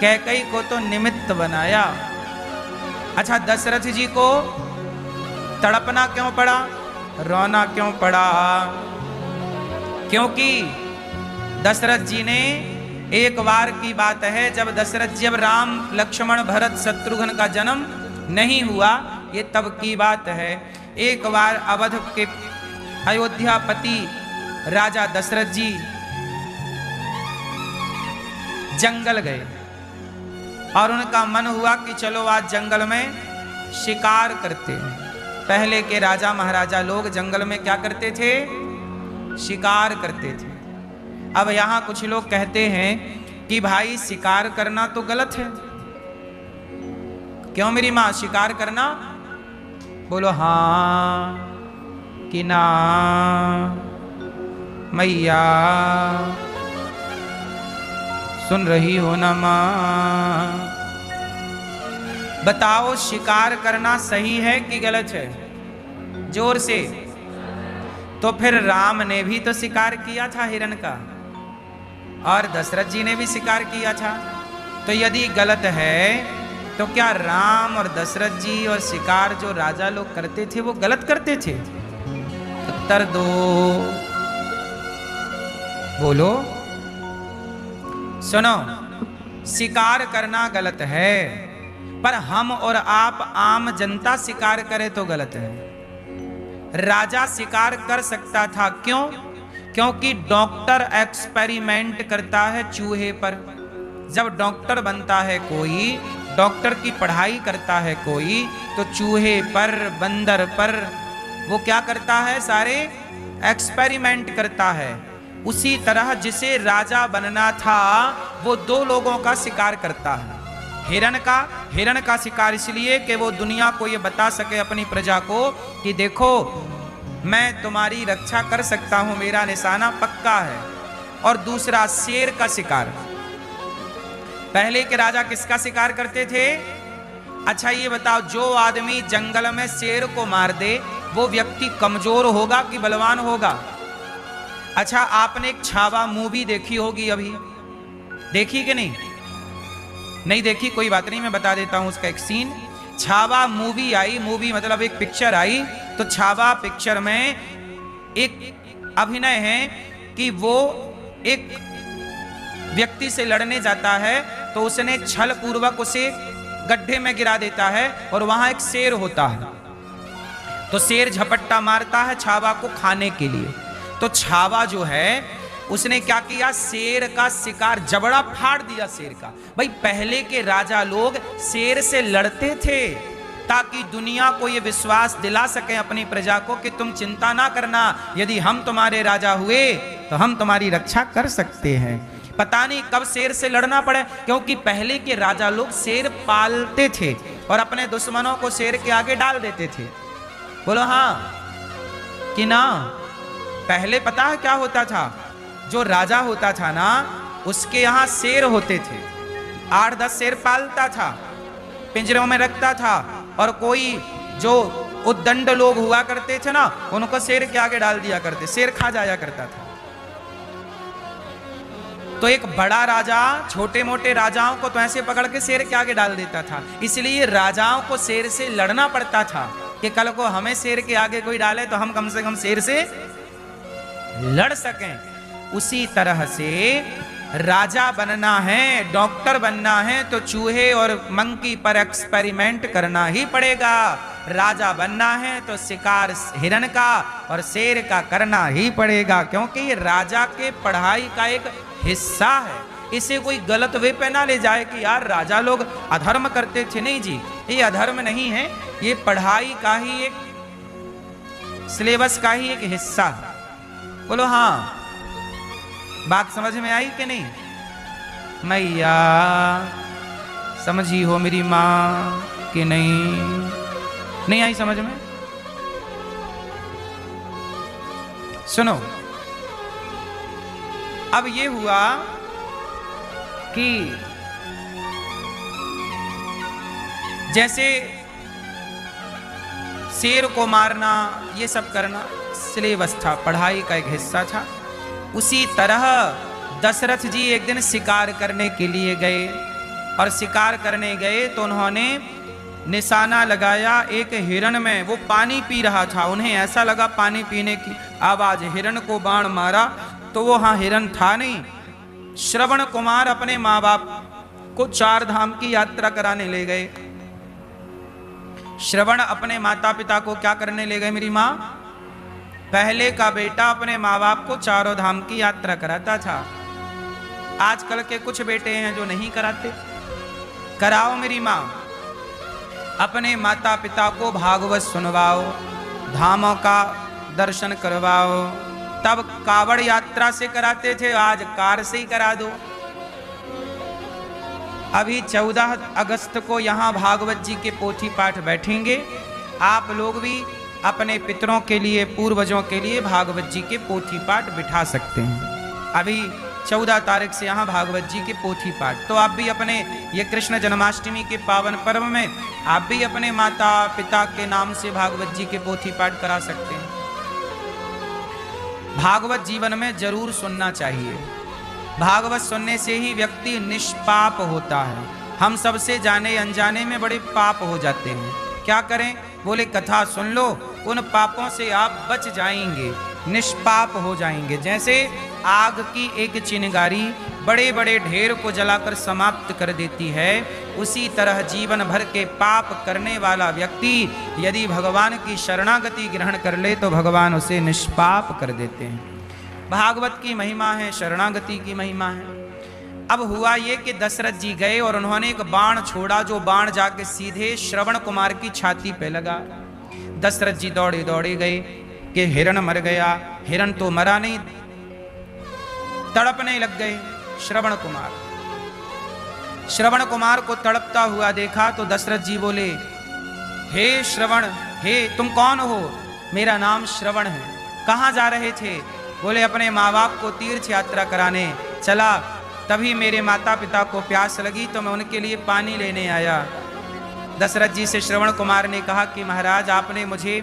कैकई को तो निमित्त बनाया। अच्छा, दशरथ जी को तड़पना क्यों पड़ा, रोना क्यों पड़ा? क्योंकि दशरथ जी ने, एक बार की बात है जब राम लक्ष्मण भरत शत्रुघ्न का जन्म नहीं हुआ, ये तब की बात है। एक बार अवध के अयोध्यापति राजा दशरथ जी जंगल गए और उनका मन हुआ कि चलो आज जंगल में शिकार करते हैं। पहले के राजा महाराजा लोग जंगल में क्या करते थे? शिकार करते थे। अब यहां कुछ लोग कहते हैं कि भाई शिकार करना तो गलत है। क्यों मेरी मां, शिकार करना? बोलो हाँ कि ना मैया, सुन रही हो ना मां? बताओ, शिकार करना सही है कि गलत है? जोर से। तो फिर राम ने भी तो शिकार किया था हिरण का, और दशरथ जी ने भी शिकार किया था। तो यदि गलत है तो क्या राम और दशरथ जी और शिकार जो राजा लोग करते थे वो गलत करते थे? उत्तर दो, बोलो। सुनो, शिकार करना गलत है, पर हम और आप आम जनता शिकार करे तो गलत है। राजा शिकार कर सकता था, क्यों? क्योंकि डॉक्टर एक्सपेरिमेंट करता है चूहे पर। जब डॉक्टर बनता है कोई, डॉक्टर की पढ़ाई करता है कोई, तो चूहे पर, बंदर पर वो क्या करता है? सारे एक्सपेरिमेंट करता है। उसी तरह जिसे राजा बनना था वो दो लोगों का शिकार करता है। हिरण का शिकार इसलिए कि वो दुनिया को ये बता सके, अपनी प्रजा को, कि देखो मैं तुम्हारी रक्षा कर सकता हूं, मेरा निशाना पक्का है। और दूसरा शेर का शिकार। पहले के राजा किसका शिकार करते थे? अच्छा ये बताओ, जो आदमी जंगल में शेर को मार दे वो व्यक्ति कमजोर होगा कि बलवान होगा? अच्छा, आपने एक छावा मूवी देखी होगी, अभी देखी कि नहीं? नहीं देखी, कोई बात नहीं, मैं बता देता हूं उसका एक सीन। छावा मूवी आई, मूवी मतलब एक पिक्चर आई, तो छावा पिक्चर में एक अभिनय है कि वो एक व्यक्ति से लड़ने जाता है, तो उसने छल पूर्वक उसे गड्ढे में गिरा देता है और वहां एक शेर होता है, तो शेर झपट्टा मारता है छावा को खाने के लिए। तो छावा जो है उसने क्या किया, शेर का शिकार, जबड़ा फाड़ दिया शेर का। भाई पहले के राजा लोग शेर से लड़ते थे ताकि दुनिया को ये विश्वास दिला सके अपनी प्रजा को कि तुम चिंता ना करना, यदि हम तुम्हारे राजा हुए तो हम तुम्हारी रक्षा कर सकते हैं। पता नहीं कब शेर से लड़ना पड़े, क्योंकि पहले के राजा लोग शेर पालते थे और अपने दुश्मनों को शेर के आगे डाल देते थे। बोलो हाँ कि ना? पहले पता है क्या होता था, जो राजा होता था ना उसके यहाँ शेर होते थे, 8-10 शेर पालता था, पिंजरों में रखता था, और कोई जो उद्दंड लोग हुआ करते थे ना उनको शेर के आगे डाल दिया करते, शेर खा जाया करता था। तो एक बड़ा राजा छोटे मोटे राजाओं को तो ऐसे पकड़ के शेर के आगे डाल देता था, इसलिए राजाओं को शेर से लड़ना पड़ता था कि कल को हमें शेर के आगे कोई डाले तो हम कम से कम शेर से लड़ सकें। उसी तरह से राजा बनना है, डॉक्टर बनना है तो चूहे और मंकी पर एक्सपेरिमेंट करना ही पड़ेगा। राजा बनना है तो शिकार हिरन का और शेर का करना ही पड़ेगा, क्योंकि ये राजा के पढ़ाई का एक हिस्सा है। इसे कोई गलत वे पे ना ले जाए कि यार राजा लोग अधर्म करते थे। नहीं जी, ये अधर्म नहीं है, ये पढ़ाई का ही एक सिलेबस का ही एक हिस्सा है। बोलो हाँ, बात समझ में आई कि नहीं? मैया समझी हो मेरी माँ कि नहीं आई समझ में? सुनो, अब ये हुआ कि जैसे शेर को मारना ये सब करना सिलेबस था, पढ़ाई का एक हिस्सा था। उसी तरह दशरथ जी एक दिन शिकार करने के लिए गए, और शिकार करने गए तो उन्होंने निशाना लगाया एक हिरन में, वो पानी पी रहा था, उन्हें ऐसा लगा पानी पीने की आवाज, हिरन को बाण मारा तो वो हाँ हिरन था नहीं। श्रवण कुमार अपने माँ बाप को 4 धाम की यात्रा कराने ले गए। श्रवण अपने माता पिता को क्या करने ले गए मेरी माँ? पहले का बेटा अपने माँ बाप को 4 धाम की यात्रा कराता था। आजकल के कुछ बेटे हैं जो नहीं कराते, कराओ मेरी माँ, अपने माता पिता को भागवत सुनवाओ, धामों का दर्शन करवाओ। तब कावड़ यात्रा से कराते थे, आज कार से ही करा दो। अभी 14 अगस्त को यहाँ भागवत जी के पोथी पाठ बैठेंगे, आप लोग भी अपने पितरों के लिए, पूर्वजों के लिए भागवत जी के पोथी पाठ बिठा सकते हैं। अभी 14 तारीख से यहाँ भागवत जी के पोथी पाठ, तो आप भी अपने ये कृष्ण जन्माष्टमी के पावन पर्व में आप भी अपने माता पिता के नाम से भागवत जी के पोथी पाठ करा सकते हैं। भागवत जीवन में जरूर सुनना चाहिए। भागवत सुनने से ही व्यक्ति निष्पाप होता है। हम सबसे जाने अनजाने में बड़े पाप हो जाते हैं, क्या करें? बोले कथा सुन लो, उन पापों से आप बच जाएंगे, निष्पाप हो जाएंगे। जैसे आग की एक चिंगारी बड़े बड़े ढेर को जलाकर समाप्त कर देती है, उसी तरह जीवन भर के पाप करने वाला व्यक्ति यदि भगवान की शरणागति ग्रहण कर ले तो भगवान उसे निष्पाप कर देते हैं। भागवत की महिमा है, शरणागति की महिमा है। अब हुआ ये कि दशरथ जी गए और उन्होंने एक बाण छोड़ा, जो बाण जाके सीधे श्रवण कुमार की छाती पे लगा। दशरथ जी दौड़े दौड़े गए कि हिरण मर गया। हिरण तो मरा नहीं, तड़पने लग गए। श्रवण कुमार को तड़पता हुआ देखा तो दशरथ जी बोले, हे श्रवण, हे तुम कौन हो? मेरा नाम श्रवण है। कहाँ जा रहे थे? बोले अपने माँ बाप को तीर्थ यात्रा कराने चला, तभी मेरे माता पिता को प्यास लगी तो मैं उनके लिए पानी लेने आया। दशरथ जी से श्रवण कुमार ने कहा कि महाराज आपने मुझे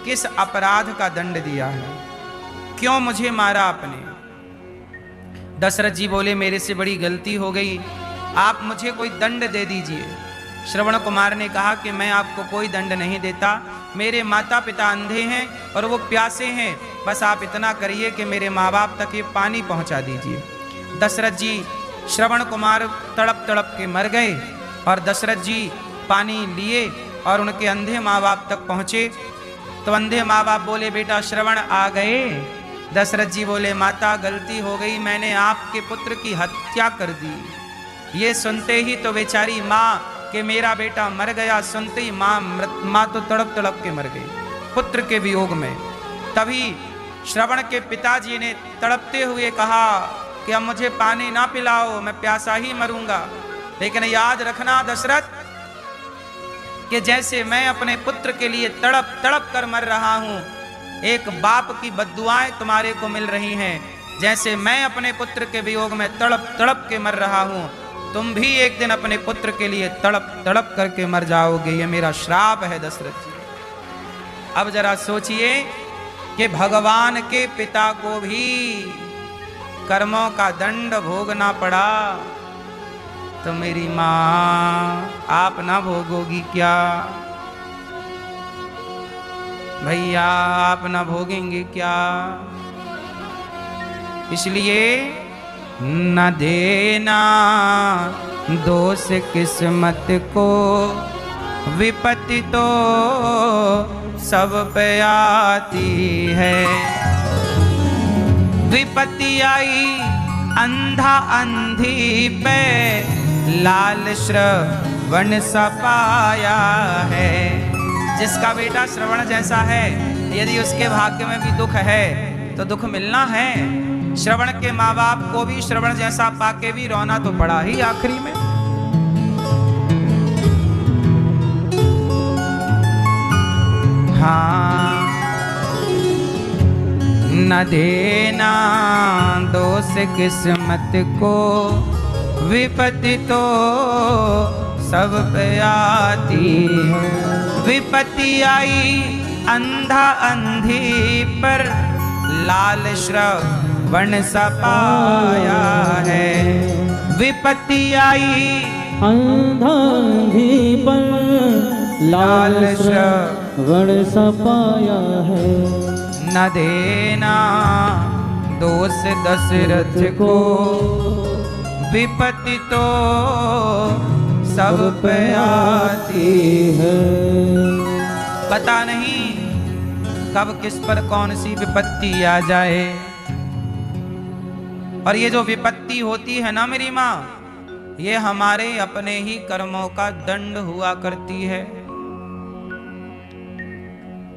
किस अपराध का दंड दिया है, क्यों मुझे मारा आपने। दशरथ जी बोले मेरे से बड़ी गलती हो गई, आप मुझे कोई दंड दे दीजिए। श्रवण कुमार ने कहा कि मैं आपको कोई दंड नहीं देता, मेरे माता पिता अंधे हैं और वो प्यासे हैं, बस आप इतना करिए कि मेरे माँ बाप तक ये पानी पहुँचा दीजिए। दशरथ जी श्रवण कुमार तड़प तड़प के मर गए और दशरथ जी पानी लिए और उनके अंधे माँ बाप तक पहुँचे। तो अंधे माँ बाप बोले बेटा श्रवण आ गए। दशरथ जी बोले माता गलती हो गई, मैंने आपके पुत्र की हत्या कर दी। ये सुनते ही तो बेचारी माँ कि मेरा बेटा मर गया, सुनते ही माँ तो तड़प तड़प के मर गई पुत्र के वियोग में। तभी श्रवण के पिताजी ने तड़पते हुए कहा कि अब मुझे पानी ना पिलाओ, मैं प्यासा ही मरूंगा। लेकिन याद रखना दशरथ कि जैसे मैं अपने पुत्र के लिए तड़प तड़प कर मर रहा हूं, एक बाप की बद्दुआएं तुम्हारे को मिल रही हैं। जैसे मैं अपने पुत्र के वियोग में तड़प तड़प के मर रहा हूं, तुम भी एक दिन अपने पुत्र के लिए तड़प तड़प करके मर जाओगे, ये मेरा श्राप है दशरथ जी। अब जरा सोचिए कि भगवान के पिता को भी कर्मों का दंड भोगना पड़ा, तो मेरी माँ आप ना भोगोगी क्या? भैया आप ना भोगेंगे क्या? इसलिए न देना दोष किस्मत को, विपत्ति तो सब पे आती है। विपत्ति आई अंधा अंधी पे, लाल श्रवण सा पाया है। जिसका बेटा श्रवण जैसा है, यदि उसके भाग्य में भी दुख है तो दुख मिलना है। श्रवण के माँ बाप को भी श्रवण जैसा पाके भी रोना तो पड़ा ही आखिरी में। हाँ, न देना दोष किस्मत को, विपत्ति तो सब पे आती है। विपत्ति आई अंधा अंधी पर, लाल श्रवण सा पाया है। विपत्ति आई अंधा अंधी पर, लाल श्रवण सा पाया है। न देना दोष दशरथ को, विपत्ति तो सब पे आती है। पता नहीं कब किस पर कौन सी विपत्ति आ जाए। और ये जो विपत्ति होती है ना मेरी माँ, ये हमारे अपने ही कर्मों का दंड हुआ करती है।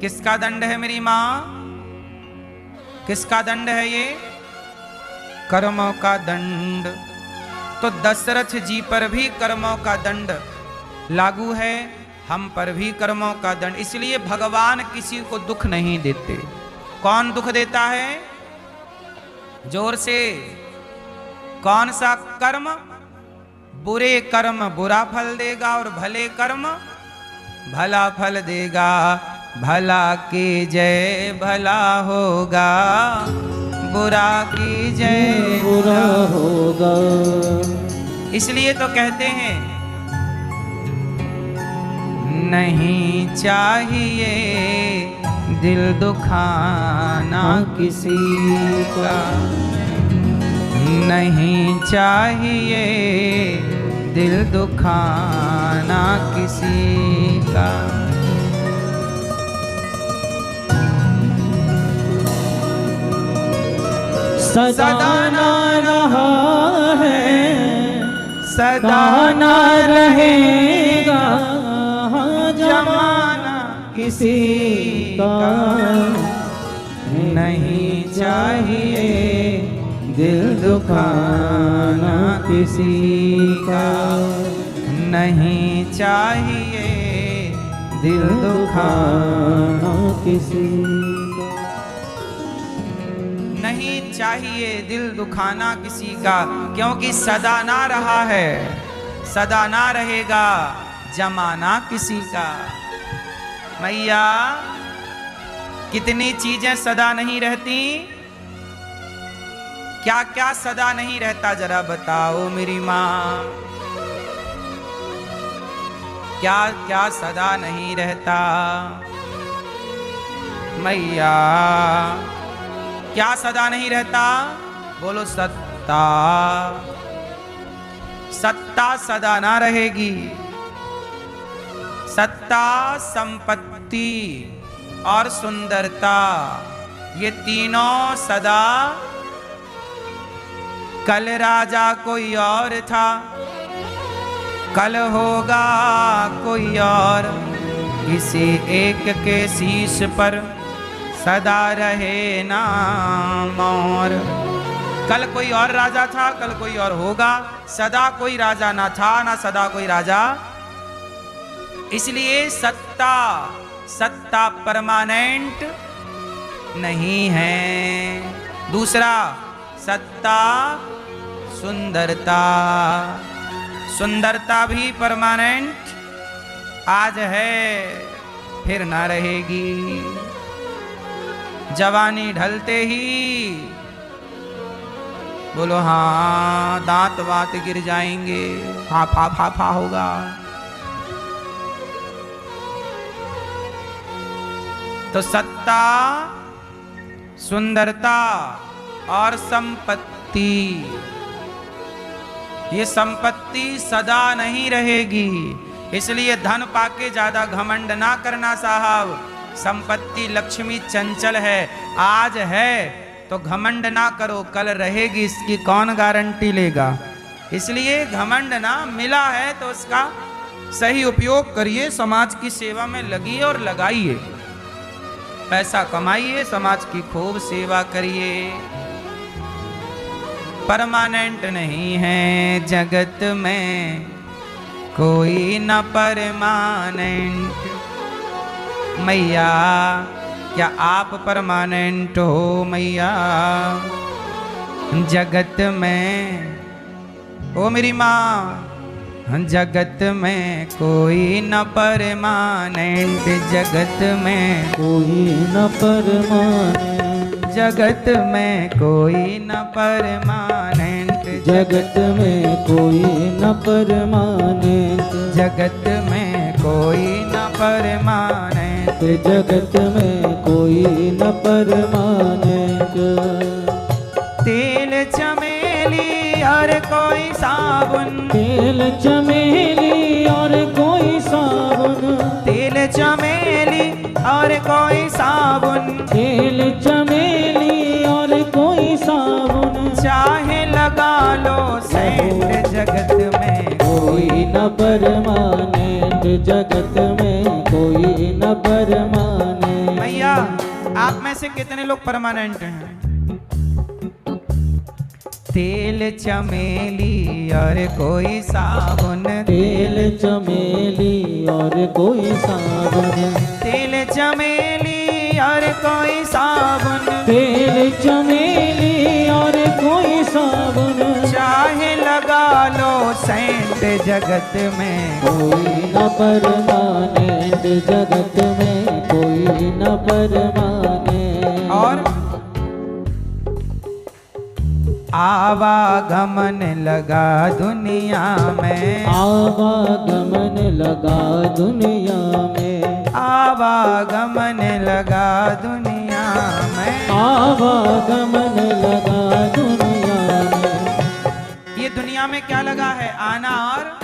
किसका दंड है मेरी माँ? किसका दंड है ये? कर्मों का दंड। तो दशरथ जी पर भी कर्मों का दंड लागू है, हम पर भी कर्मों का दंड। इसलिए भगवान किसी को दुख नहीं देते। कौन दुख देता है? जोर से, कौन सा कर्म? बुरे कर्म बुरा फल देगा और भले कर्म भला फल देगा। भला की जय भला होगा, बुरा की जय बुरा होगा। इसलिए तो कहते हैं नहीं चाहिए दिल दुखाना किसी का, नहीं चाहिए दिल दुखाना किसी का। सदा ना रहा है, सदा ना रहेगा जमाना किसी का। नहीं चाहिए दिल दुखाना किसी का, नहीं चाहिए दिल दुखाना किसी का। नहीं चाहिए दिल दुखाना किसी का, क्योंकि सदा ना रहा है, सदा ना रहेगा, जमाना किसी का। मैया कितनी चीजें सदा नहीं रहती, क्या क्या सदा नहीं रहता, जरा बताओ मेरी माँ। क्या क्या सदा नहीं रहता मैया, क्या सदा नहीं रहता? बोलो सत्ता। सत्ता सदा ना रहेगी। सत्ता, संपत्ति और सुंदरता, ये तीनों सदा। कल राजा कोई और था, कल होगा कोई और, किसी एक के शीश पर सदा रहे नाम और। कल कोई और राजा था, कल कोई और होगा, सदा कोई राजा ना था ना सदा कोई राजा। इसलिए सत्ता, सत्ता परमानेंट नहीं है। दूसरा, सत्ता सुंदरता, सुंदरता भी परमानेंट आज है फिर ना रहेगी। जवानी ढलते ही बोलो हाँ, दांत वात गिर जाएंगे, फाफा फाफा होगा। तो सत्ता, सुंदरता और संपत्ति, ये संपत्ति सदा नहीं रहेगी। इसलिए धन पाके ज्यादा घमंड ना करना साहब। संपत्ति लक्ष्मी चंचल है, आज है तो घमंड ना करो, कल रहेगी इसकी कौन गारंटी लेगा। इसलिए घमंड ना, मिला है तो उसका सही उपयोग करिए, समाज की सेवा में लगिए और लगाइए, पैसा कमाइए, समाज की खूब सेवा करिए। परमानेंट नहीं है जगत में कोई न परमानेंट। मैया क्या आप परमानेंट हो मैया? जगत में ओ मेरी माँ, जगत में कोई न परमानेंट, जगत में कोई न परमानेंट, जगत में कोई न परमानेंट, जगत में कोई न परमानेंट, जगत में कोई न परमानेंट, जगत में कोई न परमानेंट। तेल चमेली और कोई साबुन, तेल चमेली और कोई साबुन, तेल चमेली और कोई साबुन, तेल चमेली और कोई साबुन, चाहे लगा लो सेंट, जगत में कोई न परमानेंट, जगत में कोई न परमानेंट। भैया आप में से कितने लोग परमानेंट हैं? तेल चमेली और कोई साबुन, तेल चमेली और कोई साबुन, तेल चमेली और कोई साबुन, तेल चमेली और कोई साबुन, चाहे लगा लो सेंट, जगत में कोई न परमानेंट, जगत में कोई न परमानेंट। और आवागमन लगा दुनिया में, आवागमन लगा दुनिया में, आवागमन लगा दुनिया में, आवागमन लगा दुनिया में। ये दुनिया में क्या लगा है? आना और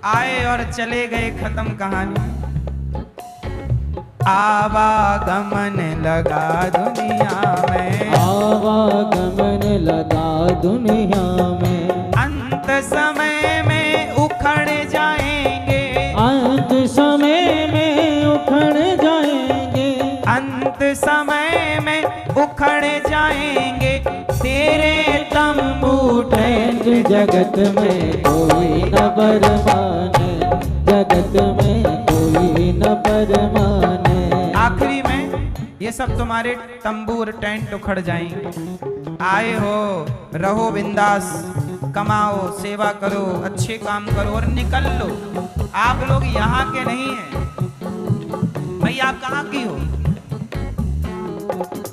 आए और चले गए, खत्म कहानी। आवागमन लगा दुनिया में, आवागमन लगा दुनिया में, अंत समय में उखड़ जाएंगे, अंत समय में उखड़ जाएंगे, अंत समय में उखड़ जाएंगे तेरे तंबू टेंट, जगत में कोई न परमानेंट, जगत में कोई न परमानेंट। आखिरी में ये सब तुम्हारे तंबू और टेंट उखड़ जाएंगे। आए हो, रहो बिंदास, कमाओ, सेवा करो, अच्छे काम करो और निकल लो। आप लोग यहाँ के नहीं हैं। भाई आप कहाँ की हो?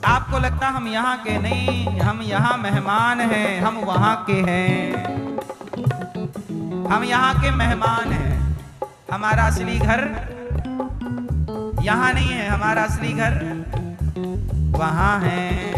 आपको लगता हम यहाँ के नहीं, हम यहाँ मेहमान हैं, हम वहाँ के हैं। हम यहाँ के मेहमान हैं। हमारा असली घर यहाँ नहीं है, हमारा असली घर वहाँ है।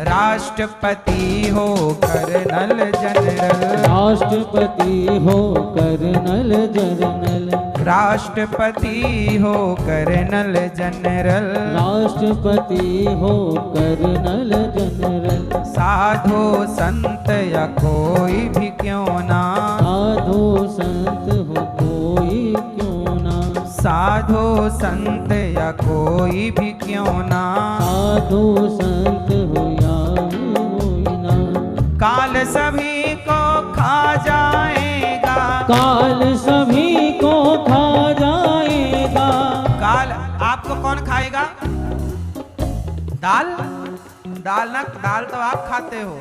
राष्ट्रपति हो कर्नल जनरल, राष्ट्रपति हो कर्नल जनरल, राष्ट्रपति हो कर्नल जनरल, राष्ट्रपति हो कर्नल जनरल। साधु संत या कोई भी क्यों ना, साधु संत हो कोई क्यों ना, साधु संत या कोई भी क्यों ना, साधु संत हो या कोई ना, काल सभी को खा जाएगा, काल सभी को खा जाएगा। काल आपको कौन खाएगा? दाल? दाल ना, दाल तो आप खाते हो।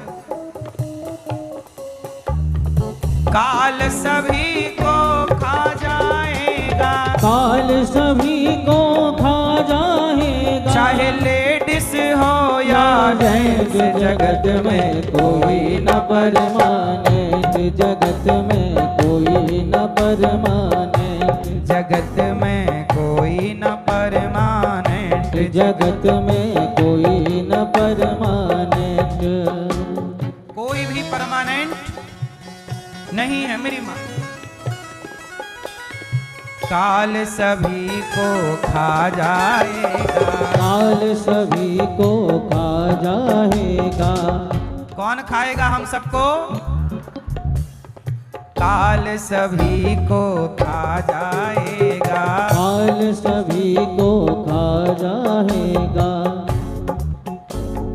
काल सभी को खा जाएगा, काल सभी को खा जाएगा। चाहे लेडीज हो या जेंट्स, जगत में कोई न परमानेंट, जगत में कोई न परमानेंट, जगत में कोई न परमानेंट, जगत में कोई न परमानेंट। कोई भी परमानेंट नहीं है मेरी माँ। काल सभी को खा जाएगा, काल सभी को खा जाएगा। कौन खाएगा हम सबको? काल सभी को खा जाएगा, काल सभी को खा जाएगा।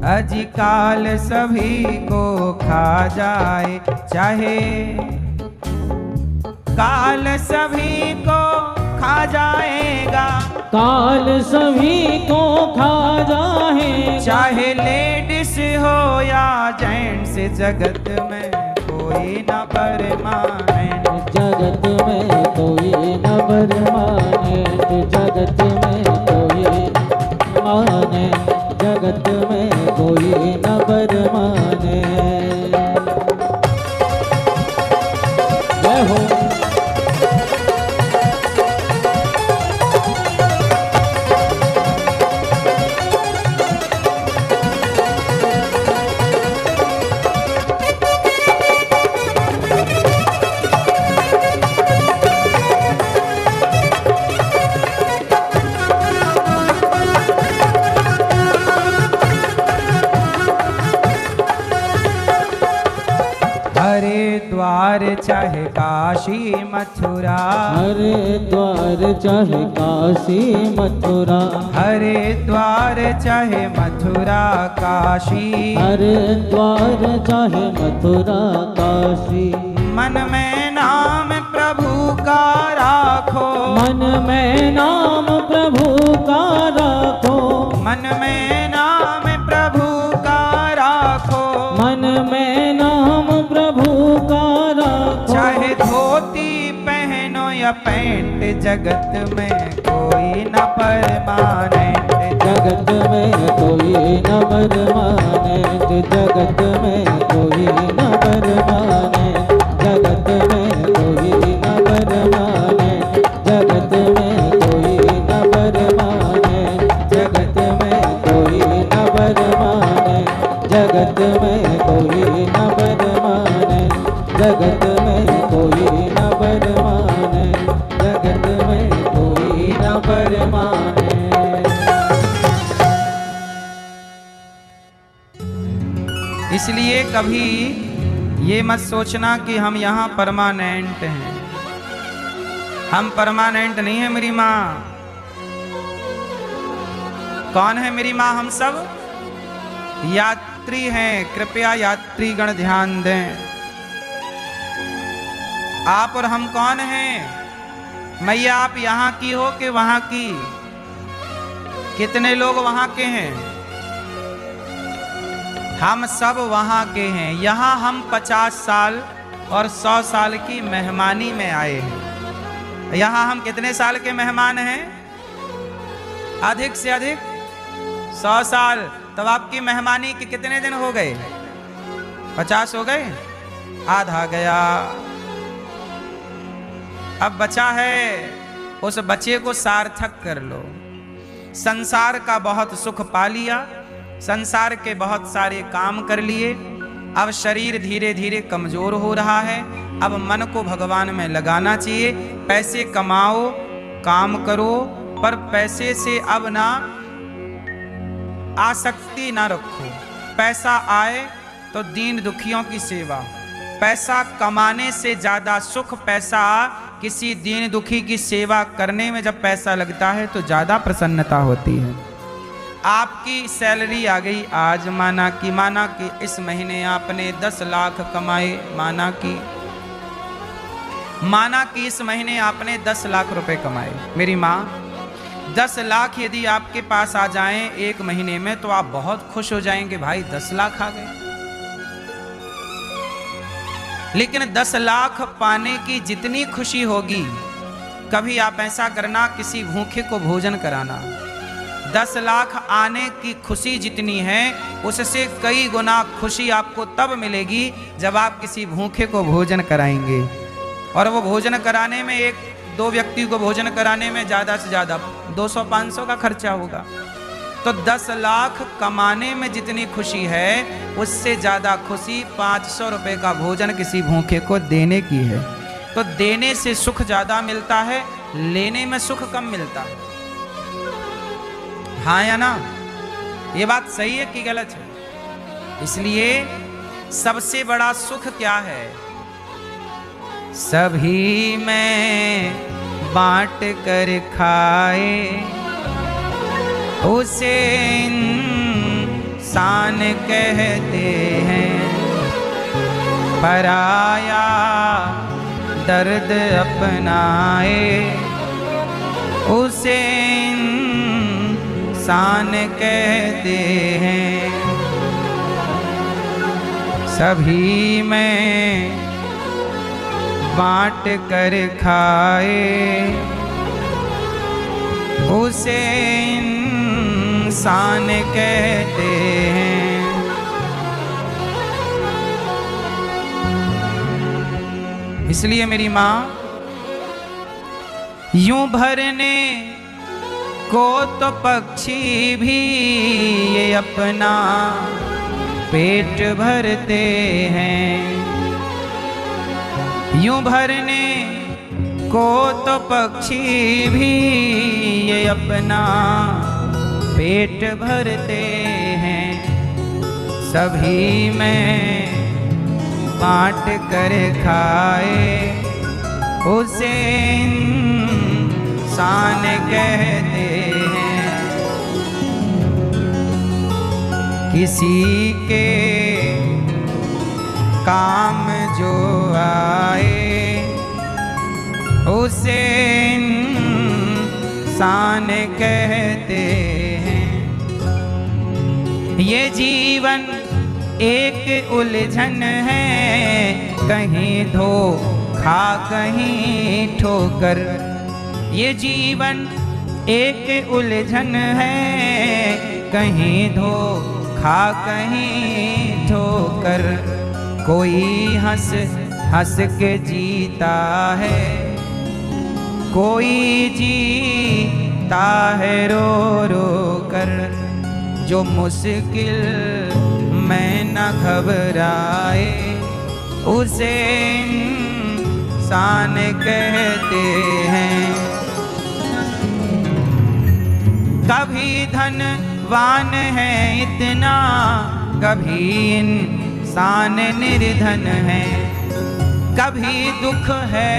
अजी काल सभी को खा जाए, चाहे काल सभी को खा जाएगा, काल सभी को खा जाएगा। चाहे लेडीज हो या जेंट्स, जगत में कोई न परमानेंट, जगत में कोई न परमानेंट, जगत में कोई माने, जगत में कोई न परमानेंट। जय हो। हरिद्वार चाहे काशी मथुरा, हरिद्वार चाहे काशी मथुरा, हरिद्वार चाहे मथुरा काशी, हरिद्वार चाहे मथुरा काशी। मन में नाम प्रभु का राखो, मन में नाम प्रभु का राखो, मन में नाम प्रभु का राखो, मन में नाम प्रभु का राखो। चाहे धोती पहनो या पैंट, जगत में कोई न परमानेंट, जगत में कोई न परमानेंट, जगत में कोई न परमानेंट, जगत में कोई न परमानेंट, जगत में कोई न परमानेंट, जगत में कोई न परमानेंट, जगत में कोई न परमानेंट, जगत में कोई न परमानेंट, जगत में कोई न परमानेंट। इसलिए कभी ये मत सोचना कि हम यहाँ परमानेंट हैं। हम परमानेंट नहीं है मेरी माँ। कौन है मेरी माँ? हम सब यात्री हैं। कृपया यात्रीगण ध्यान दें। आप और हम कौन हैं? मैया आप यहाँ की हो कि वहाँ की? कितने लोग वहाँ के हैं? हम सब वहाँ के हैं। यहाँ हम 50 साल और 100 साल की मेहमानी में आए हैं। यहाँ हम कितने साल के मेहमान हैं? अधिक से अधिक 100 साल। तब आपकी मेहमानी के कितने दिन हो गए? 50 हो गए, आधा गया। अब बचा है, उस बचे को सार्थक कर लो। संसार का बहुत सुख पा लिया, संसार के बहुत सारे काम कर लिए, अब शरीर धीरे धीरे कमजोर हो रहा है। अब मन को भगवान में लगाना चाहिए। पैसे कमाओ, काम करो, पर पैसे से अब ना आसक्ति ना रखो। पैसा आए तो दीन दुखियों की सेवा। पैसा कमाने से ज्यादा सुख पैसा किसी दीन दुखी की सेवा करने में जब पैसा लगता है तो ज्यादा प्रसन्नता होती है। आपकी सैलरी आ गई आज, माना कि इस महीने आपने 10 लाख कमाए, माना कि इस महीने आपने 10 लाख रुपए कमाए। मेरी माँ, 10 लाख यदि आपके पास आ जाएं एक महीने में तो आप बहुत खुश हो जाएंगे, भाई 10 लाख आ गए। लेकिन 10 लाख पाने की जितनी खुशी होगी, कभी आप ऐसा करना किसी भूखे को भोजन कराना। 10 लाख आने की खुशी जितनी है, उससे कई गुना खुशी आपको तब मिलेगी जब आप किसी भूखे को भोजन कराएंगे। और वो भोजन कराने में 1-2 व्यक्ति को भोजन कराने में ज़्यादा से ज़्यादा 200-500 का खर्चा होगा। तो 10 लाख कमाने में जितनी खुशी है, उससे ज़्यादा खुशी 500 रुपये का भोजन किसी भूखे को देने की है। तो देने से सुख ज़्यादा मिलता है, लेने में सुख कम मिलता है। हाँ या ना? ये बात सही है कि गलत है? इसलिए सबसे बड़ा सुख क्या है? सभी में बांट कर खाए, उसे इंसान कहते हैं। पराया दर्द अपनाए, उसे इंसान कहते हैं। सभी में बांट कर खाए, उसे इंसान कहते हैं। इसलिए मेरी माँ, यूं भरने को तो पक्षी भी ये अपना पेट भरते हैं। यूं भरने को तो पक्षी भी ये अपना पेट भरते हैं। सभी में बांट कर खाए, उसे इंसान कहते हैं। किसी के काम जो आए, उसे इंसान कहते हैं। ये जीवन एक उलझन है, कहीं धोखा कहीं ठोकर। ये जीवन एक उलझन है, कहीं धोखा कहीं ठोकर। कोई हंस हंस के जीता है, कोई जीता है रो रो कर। जो मुश्किल में न घबराए, उसे इंसान कहते हैं। कभी धनवान है इतना, कभी इंसान निर्धन है। कभी दुख है,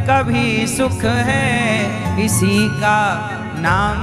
कभी सुख है, इसी का नाम